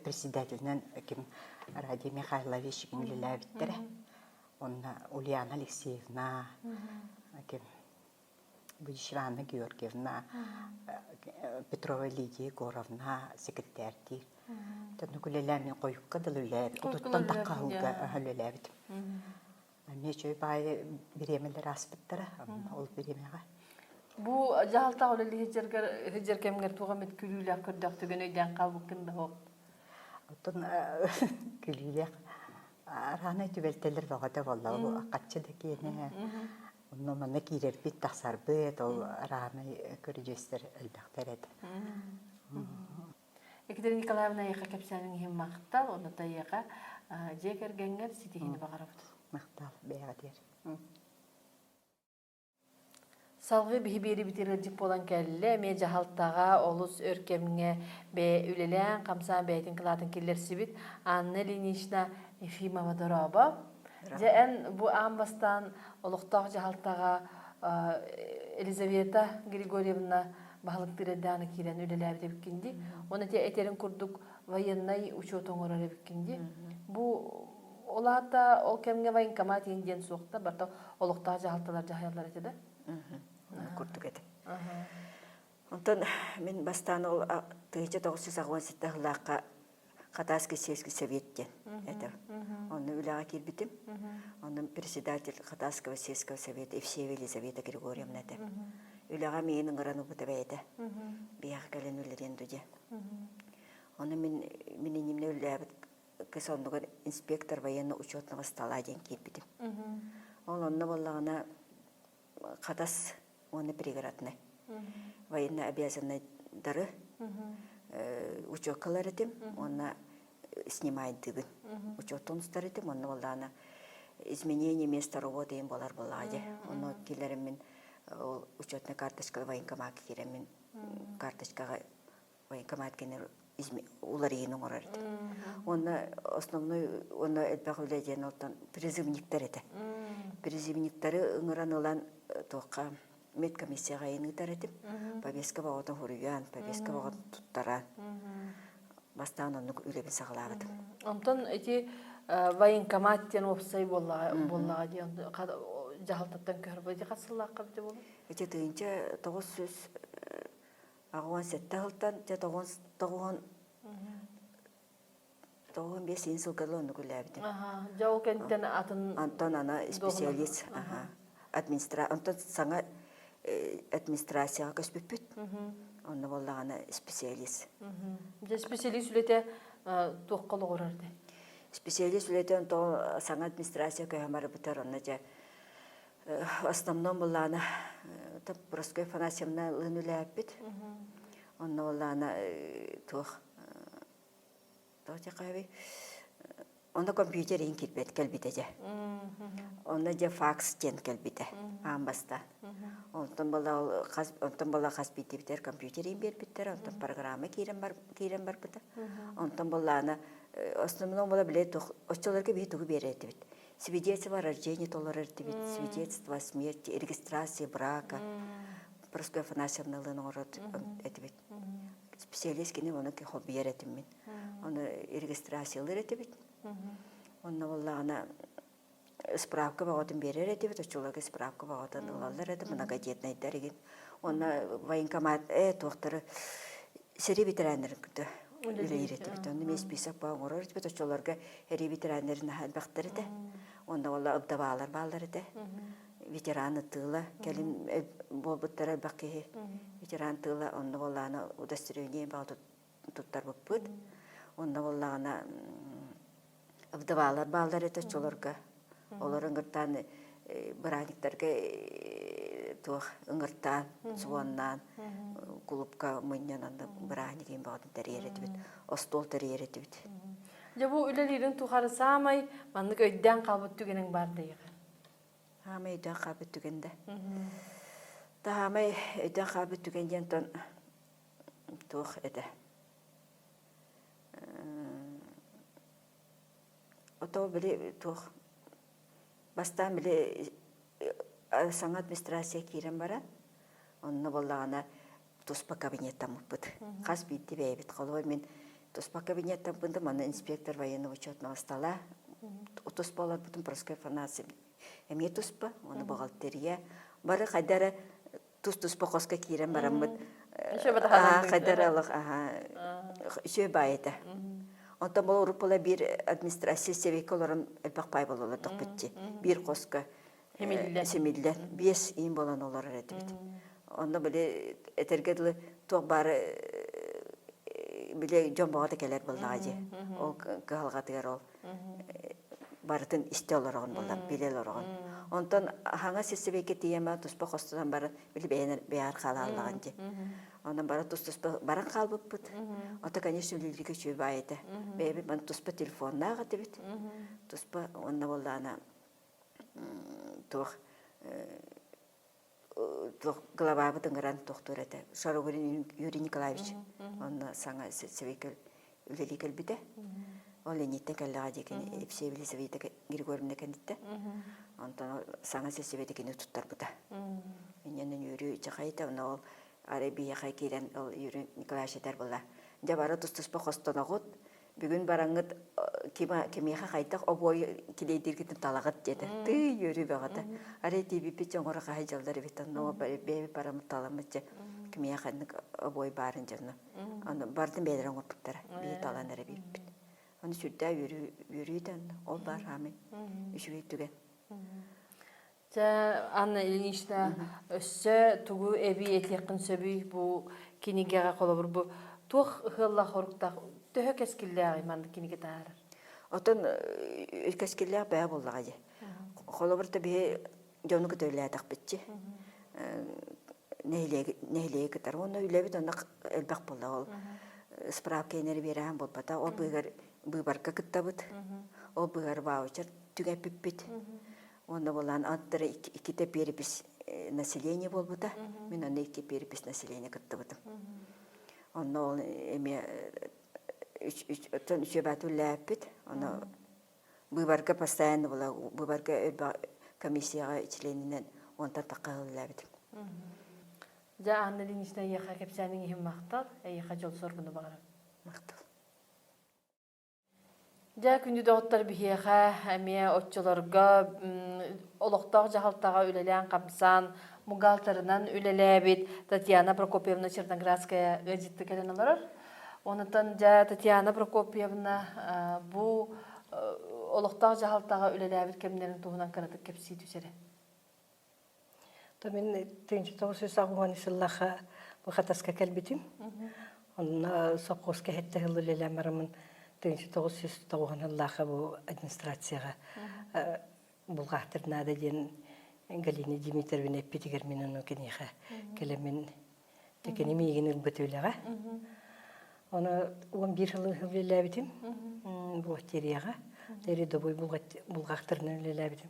председательнен кем Радий Михайлович Гүнлеләбиттер. Онна Ульяна Алексеевна кем Будищевана Георгиевна, Петрова Лидия Егоровна, секретарь. Тәнү күлеләмен койукка дылыләбит. Утуттан таққауға әлеләбит. Мен чөй бай биремелер аспыттыра, ол биремеға. Бу жаалта олели хеджер кемгер тугамет күлүләк көрдәк түгөн өйдән калбык кында хок. Отын күлүләк араны түбелтелер бағада болла, аккатчы да кене. Онно мана кирер бит тахсарбыт, ол араны көрүжестер элбәктер эди. Екатерина Николаевна яка кепсәнең һәм мактал, оны да яка җегергәнгәр ситигене багарып. Мактал бәя дер. Салгы бихибери битирәҗик болан кәлле, ме җаһалтага олус өркемгә бе үлелән камсан бәйтин кылатын киллер сибит, Анна Ильинична Ефимова дораба. Жән бу амбастан олуктак җаһалтага Елизавета Григорьевна бахлык тирәдәне кирән үлеләр дип кинди. Оны те этерин курдук военный учетон орары бикинди. Бу олата ол кемгә военкомат инден сукта, барта олуктак җаһалталар җаһалар этеде. Курдук эти. Онтон мен бастан ол 1997 жыллакка Катайский сельский совет это. Он улага кирбитим. Он председатель Катайского сельского совета Евсеева Елизавета Григорьевна это. Улага менин грану бутабайда. Бияк кален үлерен дуде. Он менин немне улябыт кесондуган инспектор военно-учетного стола ден кирбитим. Он онна боллагана Катас оны пригородный. Военно обязанный дары. Учеткалар этим, он снимает дыбын. Учеттон старитим, он болдана изменение места работы им болар болади. Он килермен учетная карточка военкомат киремен карточка военкомат кенер уларин орарит. Он основной он элбахуледен оттан призывниктер это. Призывниктары ыңыранылан тоқа медкомиссияға енітер етіп, повестка бағытын хұрыян, повестка бағытын тұттаран. Бастан оны үлебін сағылағыды. Онтон эти военкоматтен опсай боллаға дейін, жағалтаттан көрбайды қатсыллаққа біде болу? Эти түйінче 900 ағуан сәтті ғылттан, 9-5 сылғылы оны күлі Жау кенттен атын... Антон ана специалист, Антон саңа администрацияға көспеппет. Оны болағана специалист. Специалист үлете тоққалы қорарды? Специалист үлете саңа администрация көйімары бұтар. Оны основном булана Проскоя Афанасьевна лынуляпит. Онна булана тух тохтякави. Онда компьютерин кирбет келбитеже. Онда же факс тен келбите. Амбаста. Онтон бала хаспитибитер компьютерин бербиттер, онтон программа кирен бар быта. Онтон балана основном бала билет оччолорга битугу беретибит. Свидетельство о рождении толорертибит, свидетельство о смерти, регистрации брака. Проскоя Афанасьевна лынород этибит. Специалист кини оны ки хобби еретимин. Оны регистрациялар этибит. Онна балана справка багатын берер этибит, оччолорга справка багатын ылалар эти многодетный дәреген. Онна военкомат тоқтары сери ветерандар күтті. Үлейретибит. Онна мен список бағын орар этибит, оччолорга ери ветерандарына хәлбақтар эти. Онна ола ыбдабалар балар эти. Ветераны тыла, келин болбуттар әлбақи ветеран тыла, онна балана удостоверение бағы туттар бұппыд. Онна балана ыбдабалар балар эти оччолорга. Олар ыңғыртан браниктарга тух ыңғыртан, суоннан, клубка мыннан анда браникин бағын тәрейретибит, остол тәрейретибит. Жабу үлелерин тухары самай, маннык өйден қалбыт түгенің бар дейіғы. Хамай өйден қалбыт түгенде. Да хамай өйден қалбыт түгенден тон тух эді. Ото біле тух бастан біле саңа администрация кирен бара. Онны болағана туспа кабинеттан мұппыд. Қас бейді бәйбет қолуай мен туспа кабинеттан бұнды маны инспектор военного учетного стола. Туспа олар бұтын Проскоя Афанасьевна. Әме туспа, оны бухгалтерия. Бары қайдары туспа қосқа кирен барамыд. Қайдары алық, үші байыды. Онтан бұл ұрыпыла бір администрация севейкі оларын әлбақпай болуылы тұқпытчы. Bir қосқа семелден, 5 ин болан олар әретібіді. Онда біле әтергеділі тоқ бары біле жон бағады келер болдыға же. Ол қалғатығар ол барытын істе оларығын болдан, білел оларығын. Онтан хаңа сесебейке тиема тұспа қостыдан бары біле бәйар қала алығын же. Ondan bara tuspа баран қалбып бұд. Ота, конечно, үлілігі чөй байды. Бәйбі, мен туспа телефонна ағаты бід. Туспа, онна болды ана глава бұдыңыран тоқтыр әті. Шарогорин Юрий Николаевич. Онна саңа севейкіл үлілігіл біді. Ол ленеттен кәліға декен, Епсевілі Севейті Григорьевна кәндітті. Ондан саңа севейті кені тұттар бұда. Менен Юрий Чақайты, оны ол Арабия қайкерен Юрий Николаевич етер бұла. Жабары тұстыспа қостан оғыт, бүгін бараңыт кемеға қайтақ обой келейдергетін талағыт деді. Ты Юрий бағыты. Арай дейбі бет жоңғыры қай жалдар беттен, но бәйбі барамыт таламытчы кемеға қайдық обой барын жаны. Бардың бәдірін ғырпыптары, бейт таланары бейбіт. Оны сүрді Юрийден, ол бар ғамын, үшіге түген. Анна Ильинична өссө тугу эби этекин сөбүй бу кинигега колобур бу тух хылла хоруктак төһө кескиллеги манды киниге таар. Отон кескиллег баа боллага же. Колобурта бе жону көтөлөтак битчи. Нехлеги кытар оны үлебит онда элбак болду ол. Справка энери берем болбата ол быйбарка кыттабыт. Ол быйгар ваучер түгәп бит. Онда болан аттыры иките перепись населения болбута. Мен аны икки перепись населения кыттыбытым. Онда ол эме үчө бату ләппит. Оны быйбарга постоянно була, быйбарга комиссияга членинен онтан таккалы ләбит. Жа Анна Ильинична яха кепсәнең иһим мактал, яха жол соргуны багара. Мактал. Жа күнді доғыттар бігеға әме отчыларға олықтақ жағалтаға үлелән қамсан, мұғалтарынан үлеләбет Татьяна Прокопьевна Черноградская газетті кәлін оларыр. Онытан жа Татьяна Прокопьевна бұл олықтақ жағалтаға үлеләбет кәмдерін туғынан қанатық кәпсей түсері. Мен түйінші тоғыз ағуған ісіллаға бұқатасқа кәлбетім. Онына соққос кәхетті ғыл үлеләмірімін түйінші тоғыз тоғын Аллаға бұл администрацияға бұлғақтырнады ден Галина Дмитриевна эппитигер мен ону кенеха келемен текени миген ылбытылага. Оны 11 жыл ылбылабитим. Бу терияга. Тери добой булгактырны ылбылабитим.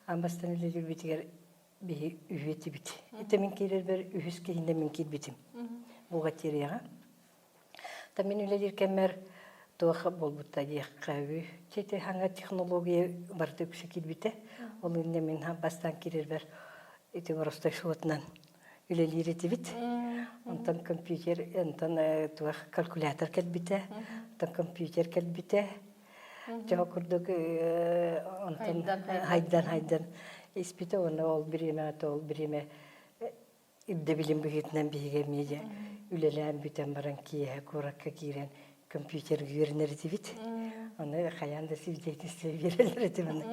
Амбастан ылбытыгер би үвети бит. Этемен керер бер үһүс кейинде мен кирбитим. Буга терияга. Та мен ылбыр кемер туах болбутта дияккабы. Чете ханга технология барды күшө кирбите. Ол инде мен бастан керер бер эти просто шотнан үлелирети бит. Онтан компьютер, онтан туах калькулятор келбите, онтан компьютер келбите. Жоо курдук онтан хайдан испите оны ол бириме ибде билим бигитнен биге медиа үлелән бүтән баран кие куракка кирен компьютер гүрнерти бит. Оны хаянда свидетельство берелерти мен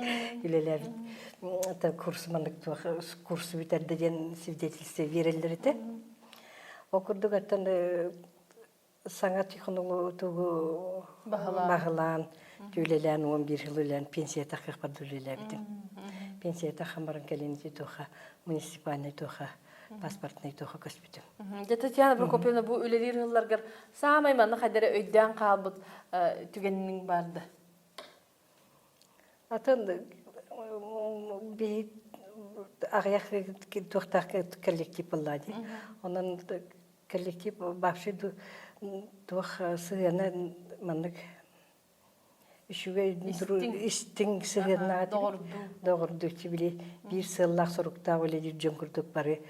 үлелән та курсмандык курс битердеген свидетельство берелерти. Окурдук аттан саңа технологию багылан үлелән 11 жыл үлелән пенсия такып үлелән бит. Пенсия такамбаран келенти тоха муниципальный тоха паспортный тоха көспүтүм. Татьяна Прокопьевна бу үлелер жылларгар самай манна хадере өйдөн калбыт түгеннин барды. Атын би агаяк тохтак коллектив буллади. Онун коллектив башчы тох сыгана маннык истин сыгана догорду чибили бир сыллак соруктаа боле жөнгүрдүк бары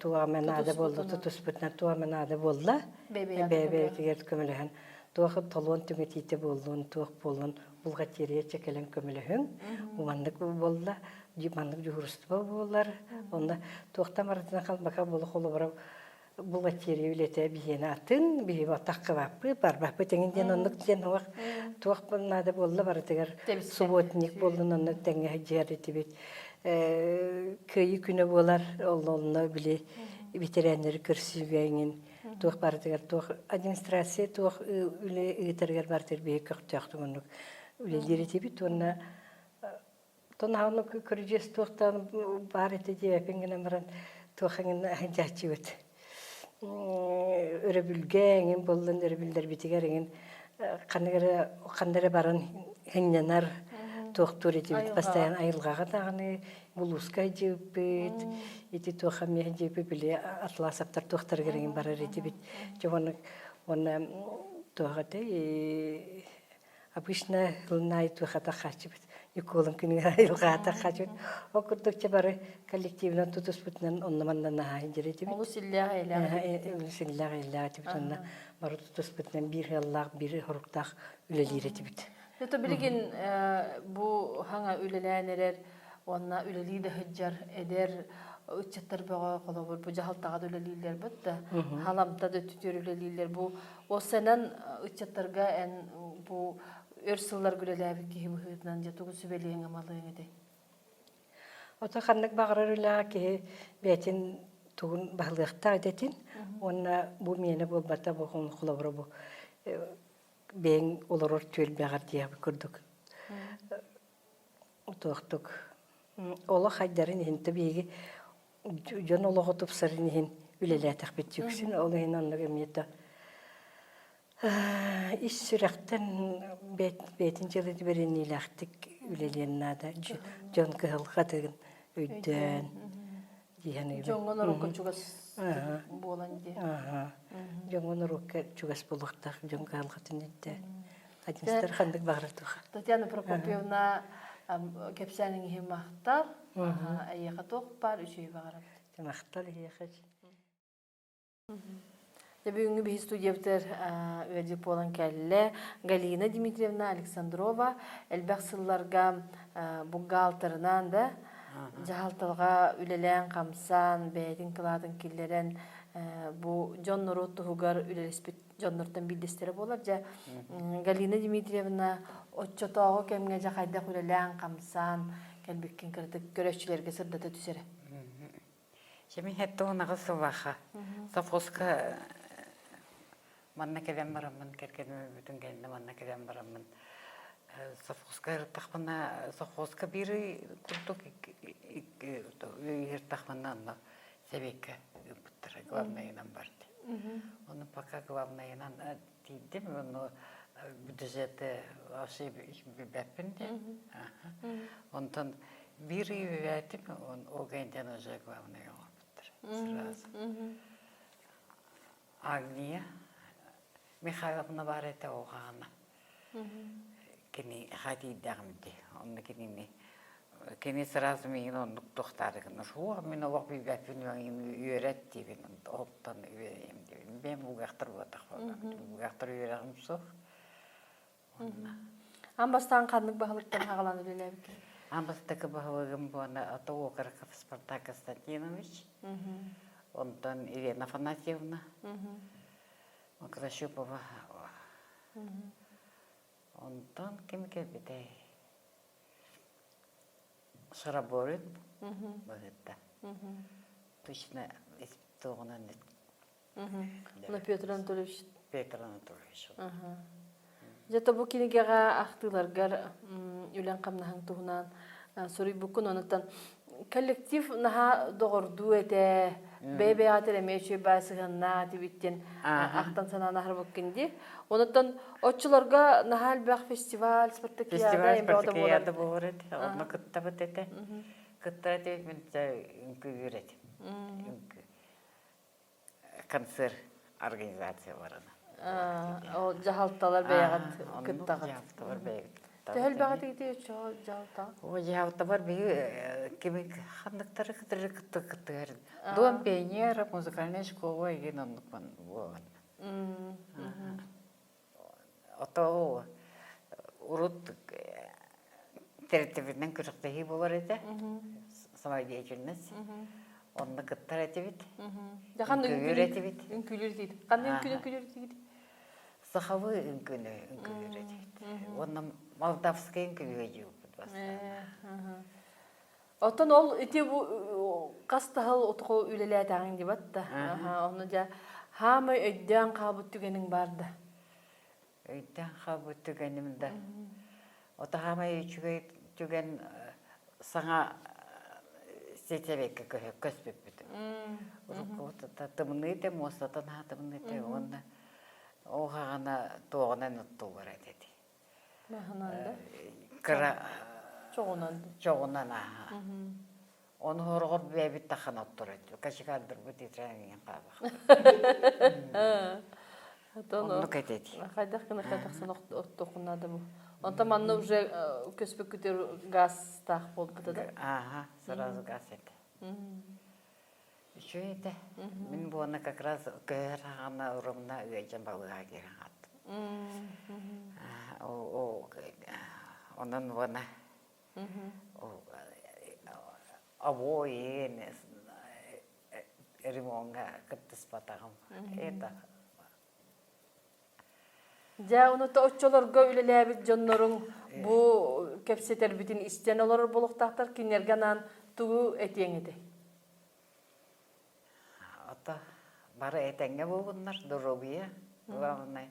туаменада болду тутуспутна туаменада болла бебе тигер көмөлөһөн туахып толон түмөтите болдун туах болун булгатерия чекелен көмөлөһөн умандык болла жимандык жуурусту боллар онда туахтамардан калбака болу холу бара булгатерия үлете бийена атын бии батаккыбаппы барбаппы теңинден ондук ден уак туах болнада болла бара тигер субботник болдун онда теңе жерити бит көйү күнө болар оллонно биле ветеринер көрсүгөңүн тух бардыгар тух администрация тух үле итергер бартер бей көктөктүмүн үле диритиби туна тонауну көрүжес тухтан бар эте жепингенен баран тухаңын жачыбыт өрөбүлгөңүн болдун өрөбүлдер битигерин кандere баран хеңненар туохтур этибит постоянно айылгага таганы булуска жепит ити туохами жепи биле атласаптар туохтар кереген барар этибит жогону оны туохаты обычно лунай туохата хачыбит юколун күнү айылгата хачыбит окурдукча бары коллективно тутуспутнан оннамандан хаажиретибит Улусиллага илаатибит онна бары тутуспутнан бир яллак бир хоруктак үлелиретибит. Тото билген бу хаңа үлеләнерер, онна үлелиде хыджар эдер үтчеттер бага колобур бу жахалтага үлелилер бутта. Халамта да түтөр үлелилер бу осенен үтчеттерге эн бу өрсыллар үлеләбит ки бухытнан жатугу сүбелең амалыгы эде. Ота ханнык багырыр үлә ки бетин тугун баглыкта этин. Онна бу мене болбата бу колобур бу бен олорор төл бягар диябы көрдүк. Тоқтук. Ола хайдарын хинте биги жон ологотуп сарын хин үлелетак бит жүксүн ол хин аннага мета. Ис сүрәктен бетин жылы берени лактык үлеленнада жон кыл хатыгын өйдөн дияны. Жоңгон орокко чугас болан ди. Жоңгон орокко чугас болуктак жон кыл хатын итте. Адистер хандык багыртык. Татьяна Прокопьевна кепсәнең химахтар, аяка токпар үчөй багырап. Мактал яхач. Бүгүнкү биз студиябытыр өйдүк болан келле Галина Дмитриевна Александрова элбек сылларга бухгалтерынан да жахалтылга үлелен камсан бэдин кыладын киллерен бу жоннору тугар үлелеспит жоннортон билдестери болар жа Галина Дмитриевна отчотого кемге жакайда үлелен камсан келбеккен кырдык көрөчүлөргө сырдата түсере. Жеми хетто онага сылаха. Совхозка манна келем барамын, керкеме бүтүн келде манна келем барамын. совхозка ыртахмана совхозка бири курдук ыртахмана но себекке буттара главныйынан барды. Оны пока главныйынан тиндим, но бюджеты вообще беппинде. Онтон бири вятим, он огенден уже главный буттара сразу. Агния Михайловна бар это оғана. Кені хади дағымды. Онны кені сразу мен онны тоқтарығын. Шуға мен олақ бейбәпін үйерет дейбін. Оттан үйерем дейбін. Мен бұғақтыр бұғақтыр болам. Бұғақтыр үйерегім соқ. Амбастан қандық бағылықтан ағаланы біләбік? Амбастықы бағылығым бұғаны аты Окараков Спартак Константинович. Онтан Ирина Афанасьевна. Кращупова. Онтан кем келбеді? Шараборин. Бағытта. Точно испытуғынан Оны Петр Анатольевич. Петр Анатольевич. Жата бу кинегега ахтыларгар үлен камнаһын туһунан сорый букун онуттан коллектив наха догорду эте бебе атеремечи басыганна тибиттен ахтан санана харбуккинди онуттан отчуларга нахал бах фестиваль спартакиада болорет онна кыттабыт эте кыттабыт мен үңкүгүрет концерт организацияларына Ол жахалталар бәягат кыттагат. Жахалталар бәягат. Тәһәл бәгат ите жахалта. О жахалталар бәяг кемек хандыктары кыттыр. Дом пионера музыкальная школа еген оннукман болған. Ото урут тертибинен күрүктеги болар эте. Самодеятельность. Онны кыттар этебит. Жахан үңкүгүретебит. Үңкүлөр дейт. Кандай үңкүлөр дейт? Сахавы үңкүгүретебит. Онны молдавский үңкүгүгө жууп басты. Отон ол ите бу кастахал отко үлелет агын деп атта. Оны жа хамы өйдөн кабыт түгенин барды. Өйдөн кабыт түгеним да. Ота хамы түген саңа сетевекке көспеп бит. Руководство тымныйте мостатан хатымныйте онда огана тоғынан утту бар эти. Махананда. Кара чогонан. Он хоргор бебит тахана турет. Кашикадыр бит тренинг кабак. Атоно. Кайдак кына кайдаксан оттокунады бу. Онта манны уже көспөк күтөр газ так болуп кетет. Сразу газ это. Еще это. Мен буна как раз кыргана урумна үйөжөн балыга келген ат. Онан буна. Обои ремонга кыттыс батагым. Это Жа онута отчолорго үлелебит жоннорун бу кепсетер битин истен олор болуктактар кинерганан тугу этеңеди. Ата бары этеңге болгоннар дорогия главный.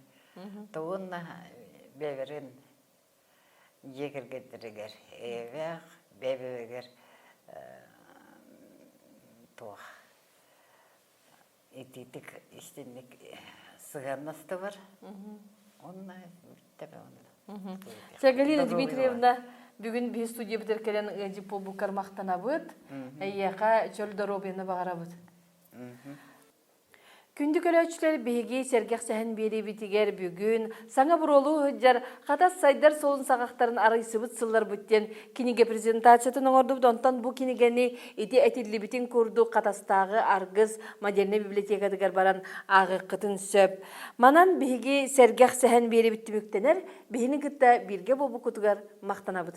Тугунна беверин егергедиригер эвек бебегер тух. Ититик истинник сыганнасты бар. Онна биттебе онда. Галина Дмитриевна бүгүн би студия битеркелен диплом бу кармактанабыт. Эйяка чөлдоробияны багарабыт. Күндүк өлөчүлөр беги сергек сәһен бери битигер бүгүн саңа буролу жар катас сайдар солун сагактарын арыйсыбыт сыллар бүттен киниге презентациятын оңордубут онтон бу кинигени ити этилибитин курду катастагы аргыз модерне библиотекадыгар баран агы кытын сөп манан беги сергек сәһен бери биттибүктенер бени кытта бирге болбу кутугар мактанабыт.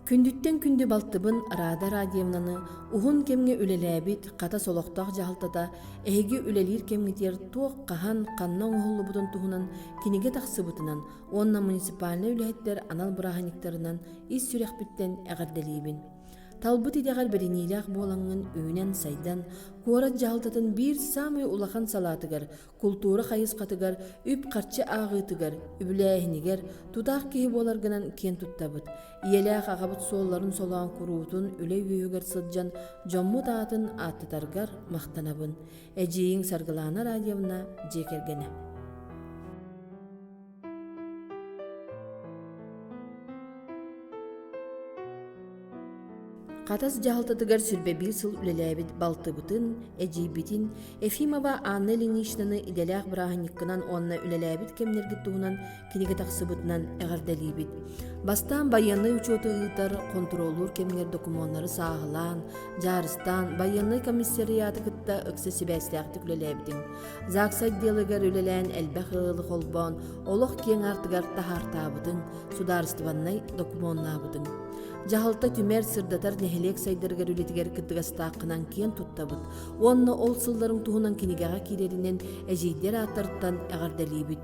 Күндүттен күндү балтыбын Рада радиомнаны уһун кемге үлеләбит ката солоқтақ жалтата эһиги үлелир кемгитер туох кахан каннон оһуллубутун туһунан киниге тахсыбытынан онна муниципальный үлэһиттер анал бураханиктарынан ис сүрэхбиттен äгәрделиибин. талбыт идегар беренилях болаңын өйнен сайдан, куора жалтатын bir самый улахан салатыгар, культура хайыз қатыгар, үп қарчы ағытыгар, үбіләйінігер, тутақ кейі боларгынан кен туттабыт. Иелях ағабыт солларын солуан куруутун үлей үйігер сыджан, жомму таатын аттытаргар мақтанабын. Әжейін саргылана радиовна жекергені. Қатас жағалтатыгар сүрбебил сыл үлеләбит балтыбытын, әжейбитин, Ефимова Анна Ильиничнаны иделях браханиккынан онна үлеләбит кемнергит туғынан кенеге тақсыбытынан әғардалибит. Бастан баянный учеты ыытар, контролур кемнер документары сағылан, жарыстан, баянный комиссарияты кытта ықсы себәстіяқты үлеләбитин. Заксайд делігер үлелән әлбәқ ылы қолбан, олық кен артыгар тахартабытын, сударыстываннай документнабытын. Жахалта түмер сырдатар нехелек сайдыргар үлетігер кыттығастақынан кен туттабыт. Онна ол сылларын туғынан кенегаға кирерінен әжейдер аттарттан әғардалибит.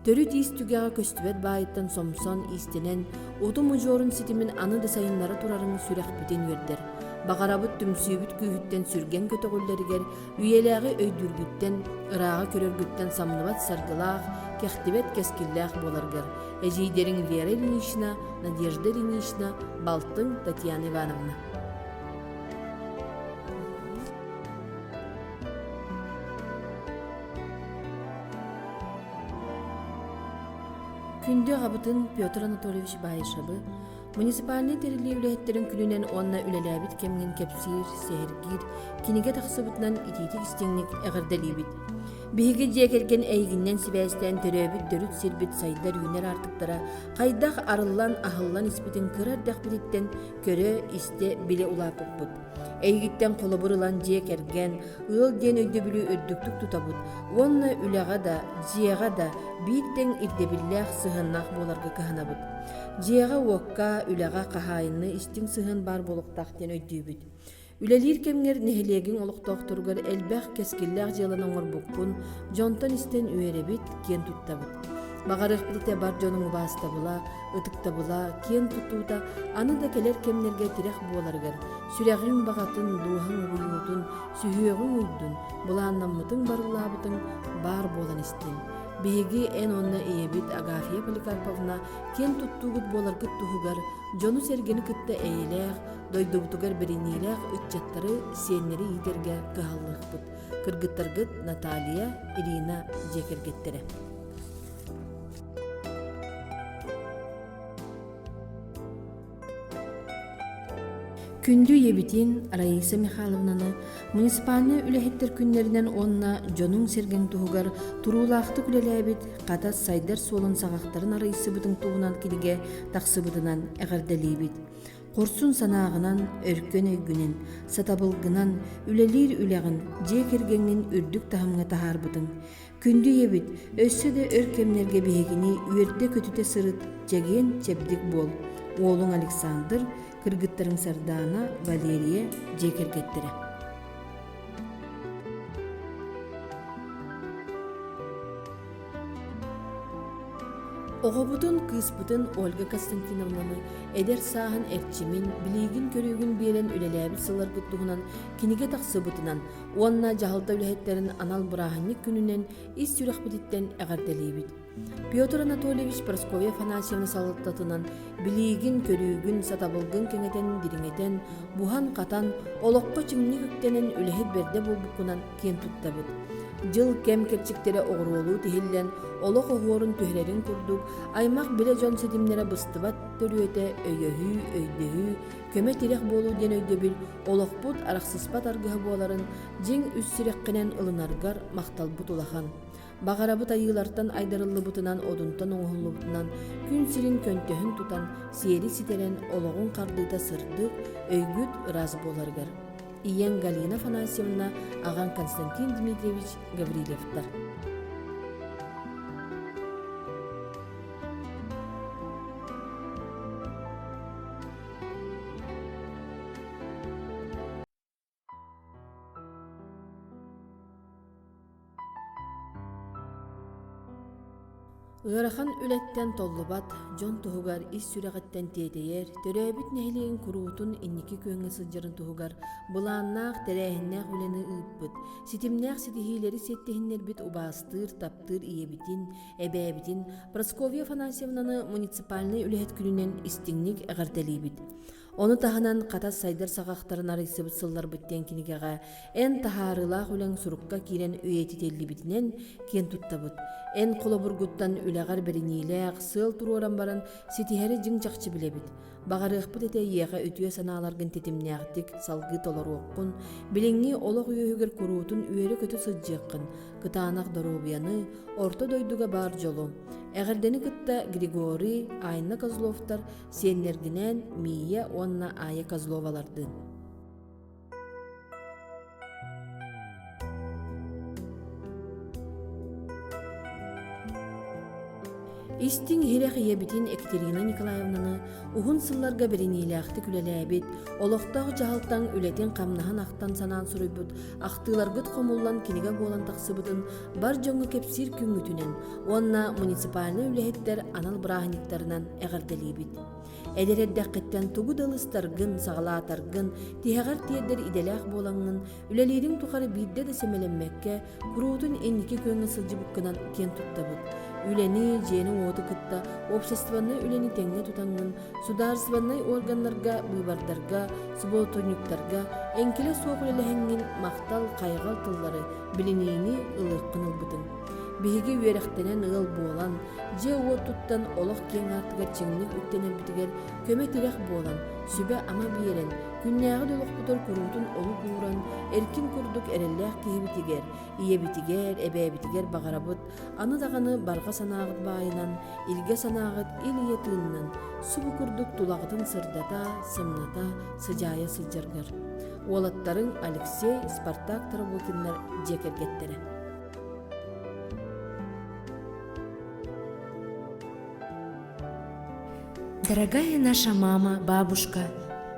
Төрі тиіс түгеға көстібет байыттан сомсон истенен, оту мұжорын сетімін аны десайынлары турарын сүрәқ бүтен өрдер. Бағарабыт түмсүйбіт күйіттен сүрген көтіғыллерігер, үйеләғі өйдүргіттен, ырағы көрергіттен самныбат саргылақ, кәқтібет кәскілләқ боларгар. Әжейдерін Вера Ильинична, Надежда Ильинична, Балтын Татьяна Ивановна. Күнде ғабытын Петр Анатольевич Байышабы, муниципальный терили үләттерін күлінен онна үлеләбит кемген кепсир, сәйіргир, кенеге тақсыбытынан итетік істеңнік әғырдалибит. Биһиги жекерген әйгіннен сибәстен төрөбіт дөрүт сирбит сайдар юнер артыктара, қайдақ арыллан ахыллан испитин кырардақ бitiттен көрө исте биле улапык бұд. Әйгіттен қолы бұрылан жекерген, ыл ден өйді білі өддіктік тұтабыд. Онна үләға да, жеға да, биттен ирдебілләқ сығыннақ боларға кығынабыд. Жеға уаққа, үләға қахайынны истин сығын бар болықтақтен өйдүйбід. Үлелир кемгер нехелегин олықтоқтыргар әлбәқ кескілләқ желанын орбуккун, жонтон истен үйеребит кен туттабыд. Бағарық білте бар жонын баста бұла, ұтықта бұла, кен туттута, аны да келер кемнерге тирек боларгар. Сүрәғин бағатын, дуғын ұйымытын, сүйеғін ұйдын, бұланнамытын барылабытын бар болан істен. Биһиги эн онна иебит Агафья Поликарповна кен туттугут боларгыт туһугар, жону сергени кытта эйлэх, дойдубутугар беринилэх үтчаттары сиеннери итерге кыһаллыхпыт. Кыргыттаргыт Наталья, Ирина жекергеттере. Күндү ебитин Раиса Михайловнаны муниципальный үлэхеттер күннеринен онна жонун серген туһугар турулаахты күлеләбит катас сайдар солын сагактарын арайсыбытын туунан килиге тахсыбытынан әгәрдәлибит. Корсун санаагынан өркөн өйгүнен, сатабылгынан үлелир үләгин жекергенин үрдүк тахамга тахарбытын. Күндү ебит өссө де өркемнерге бегини үйерде көтүтө сырыт жеген чебдик бол. Оолуң Александр, кыргыттарын Сардана, Валерия жекергеттері. Оғобутун кыспытын Ольга Константиновнаны эдер сааһын эрчимин, билигин көрүүгүн биэлен үлеләбит сылар гыттугунан киниге тахсыбытынан, уанна жаһалда үлэхеттерин анал бырааһынник күнүнен ис сүрэхбититтен әгәрдәлибит. Петр Анатольевич Прасковья Афанасьевна салыттатынан билигин көрүүгүн сатабылгын кеңетен дириңетен бухан катан олоққа чиңни күктенен үлэхет берде болбуккунан кен туттабыт. Жыл кем керчиктері оғыролу тихиллен олық оғуорын түхерерин курдук, аймақ біле жон седимнері быстыбат төрүөте өйөһүү, өйдөһүү, көмө тирек болу ден өйдөбіл, олықпут арақсыспат аргыһы боларын жиң үссіреккенен ылынаргар мақталбут улахан. Бағарабыт айылартан айдарыллыбытынан одунтан оңғылыбытынан күн сирин көнтөһүн тутан сиери ситерен олоғун қардыйта сырдык, өйгүт ыраз боларгар. Иен Галина Афанасьевна, аған Константин Дмитриевич Гаврилевтар. Ыарахан үлеттен толлубат, жон туһугар ис сүрэҕиттэн тиэтэйэр, төрөөбүт нэһилиин куруутун инники көңө сылдьарын туһугар, былааннаах тэрээһиннээх үлэни ыыппыт, ситимнээх ситиһиилэри сеттиһиннэрбит убаастыыр, таптыыр иэбитин, эбээбитин Прасковья Афанасьевнаны муниципальный үлэһит күнүнэн истиңник эҕэртэлиибит. Оны таһанан катас сайдар саҕахтарын арыйсыбыт сыллар бүттен кинигэҕэ, эн таһаарылаах үлэң сурукка киирэн үетителлибитинен кен туттабыт. Эн кулобургуттан үлэҕэр бериниилээх, сыл туруоран баран ситиһэри жиң чахчы билебит. Бағарыахпыт эте иэҕэ үтүө санааларгын тетимнээхтик салгы толоруоккун, билиңҥи олох үөһүгэр куруутун үөрэ көтү сылдьыаккын, кытаанах доробуяны, орто дойдуга баар жолу. Эҕэрдэни кытта Григорий, Айна Козловтар, сиэннэргинэн Мия уонна Ая Козловалардын. Истиң хирэх иебитин Екатерина Николаевнаны уһун сылларга бериниилээхти күлэлээбит, олохтоох жаһалтаң үлэтин хамнаһан ахтан санаан суруйбут, ахтыыларгыт хомуллан киниге буолан тахсыбытын бар жоңго кепсир күңүтүнен, уонна муниципальный үлэһиттер анал бырааһыниктарынан эҕэрдэлиибит. Эдереддэхкиттен тугу дылыстаргын, саҕалаатаргын, тиһэҕэр тиэрдэр иделээх буолаңҥын, үлэлиириң тухары биирдэ да семелеммекке, куруутун энники көҥө сылдьыбыккынан киэн туттабыт. Үлени, жени оты кытта, обществонной үлени теңне тутаңын, сударственной органнарга, быйбардарга, субботунюктарга, энкеле суох үлелэһэҥҥин мактал кайгал тыллары билиниини ылыыккын ылбытын. Биһиги үөрехтенен ыл буолан, же уот туттан олох кең артыгар чиңник үттенелбитигер көмө тирех буолан, сүбэ ама биерен, күннээҕи долохпутор куруутун олу бууран, эркин курдук эреллээх киһибитигер, иебитигер, эбээбитигер бағарабыт, аны даганы барга санаагыт баайынан, илге санаагыт ил иетыыннан, субу курдук тулагытын сырдата, сымната, сыжаая сылдьаргар. Уолаттарың Алексей, Спартак Таработиннар жекергеттере. Дорогая наша мама, бабушка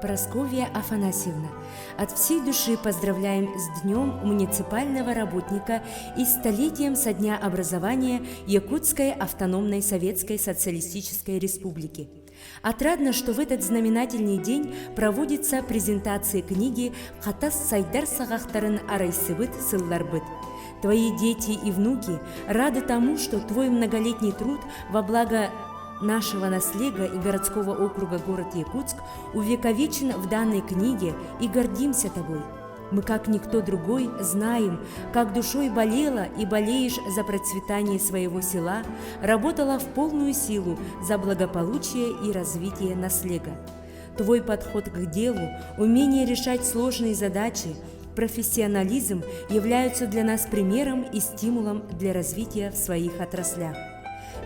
Прасковья Афанасьевна, от всей души поздравляем с Днем муниципального работника и столетием со дня образования Якутской автономной Советской Социалистической Республики. Отрадно, что в этот знаменательный день проводится презентация книги «Хатас сайдар саҕахтарын арайсыбыт сылларбыт». Твои дети и внуки рады тому, что твой многолетний труд во благо нашего наследия и городского округа город Якутск увековечен в данной книге и гордимся тобой. Мы, как никто другой, знаем, как душой болела и болеешь за процветание своего села, работала в полную силу за благополучие и развитие наследия. Твой подход к делу, умение решать сложные задачи, профессионализм являются для нас примером и стимулом для развития в своих отраслях.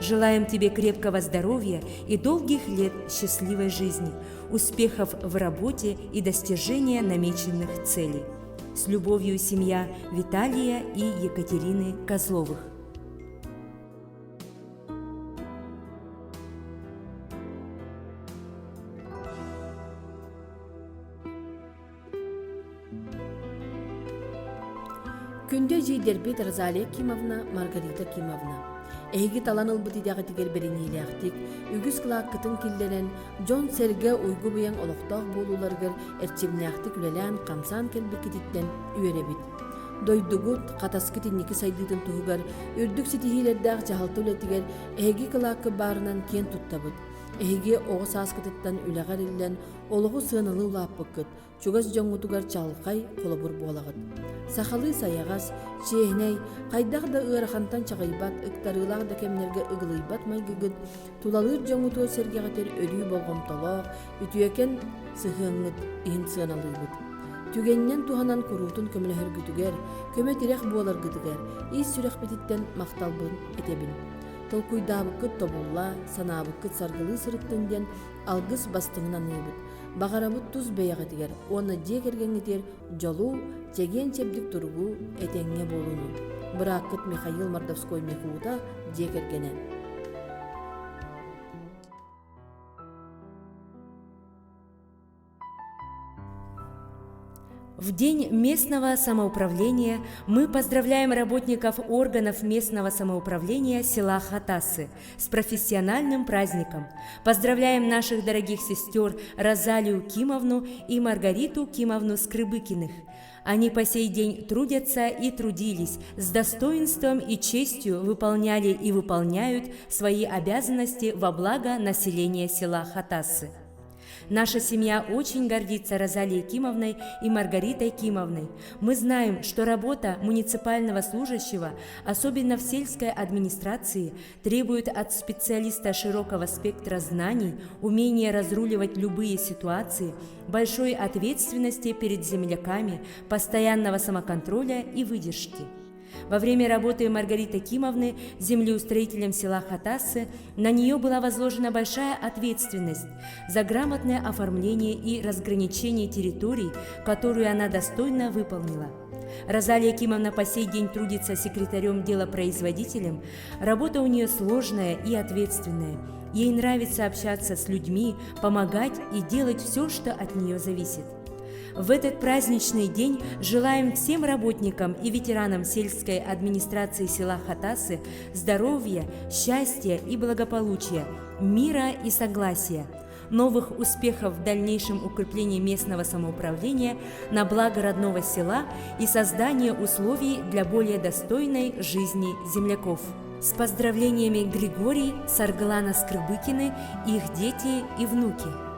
Желаем тебе крепкого здоровья и долгих лет счастливой жизни, успехов в работе и достижения намеченных целей. С любовью, семья Виталия и Екатерины Козловых. Күндө жийдербит Розалия Кимовна, Маргарита Кимовна. Эйги талан ылбытыдагы тигер бериниилээхтик, үгүс кылааккытын киллерен, Джон Серге уйгу буян олохтоох болууларгар эрчимнээхтик үлэлээн камсаан келбиккититтен үөребит. Дойдугут катаскы тинники сайдыытын туһугар, үрдүк ситиһиилэрдээх жаһалты үлэтигер эйги кылааккы баарынан киэн туттабыт. Эйги оҕо сааскытыттан үлэҕэр иллэн олоҕу сыаналы улааппыккыт, чугас жоҥҥутугар чалхай холобур буолагыт. Сахалы саяҕас, чиэһинэй, хайдах да ыарахантан чаҕайбат, ыктарыылаах да кэмнэргэ ыгылыйбат майгыгыт, тулалыыр жоҥҥутуо сэргэҕэтэр өрүү болгомтолоох, үтүөкен сыһыаҥҥыт иһин сыаналыыбыт. Түгеннен туһанан куруутун көмөлөһөргүтүгэр, көмө тирех буоларгытыгар, ис сүрэхбититтен макталбын этебин. Толкуйдаабыккыт тобулла, санаабыккыт саргылыы сырыттын диэн алгыс бастыҥынан ыыбыт. Бағарабыт туз бэйэҕэтигэр, уонна диэкэргэҥитер жолуу чегиэн чэбдик тургуу этеңҥэ болуну. Бырааккыт Михаил Мордовской мехуута диэкэргэнэн. В День местного самоуправления мы поздравляем работников органов местного самоуправления села Хатасы с профессиональным праздником. Поздравляем наших дорогих сестер Розалию Кимовну и Маргариту Кимовну Скрыбыкиных. Они по сей день трудятся и трудились, с достоинством и честью выполняли и выполняют свои обязанности во благо населения села Хатасы. Наша семья очень гордится Розалией Кимовной и Маргаритой Кимовной. Мы знаем, что работа муниципального служащего, особенно в сельской администрации, требует от специалиста широкого спектра знаний, умения разруливать любые ситуации, большой ответственности перед земляками, постоянного самоконтроля и выдержки. Во время работы Маргариты Кимовны землеустроителем села Хатасы на нее была возложена большая ответственность за грамотное оформление и разграничение территорий, которую она достойно выполнила. Розалия Кимовна по сей день трудится секретарем-делопроизводителем. Работа у нее сложная и ответственная. Ей нравится общаться с людьми, помогать и делать все, что от нее зависит. В этот праздничный день желаем всем работникам и ветеранам сельской администрации села Хатасы здоровья, счастья и благополучия, мира и согласия, новых успехов в дальнейшем укреплении местного самоуправления на благо родного села и создания условий для более достойной жизни земляков. С поздравлениями Григорий, Саргалана Скрыбыкины, их дети и внуки.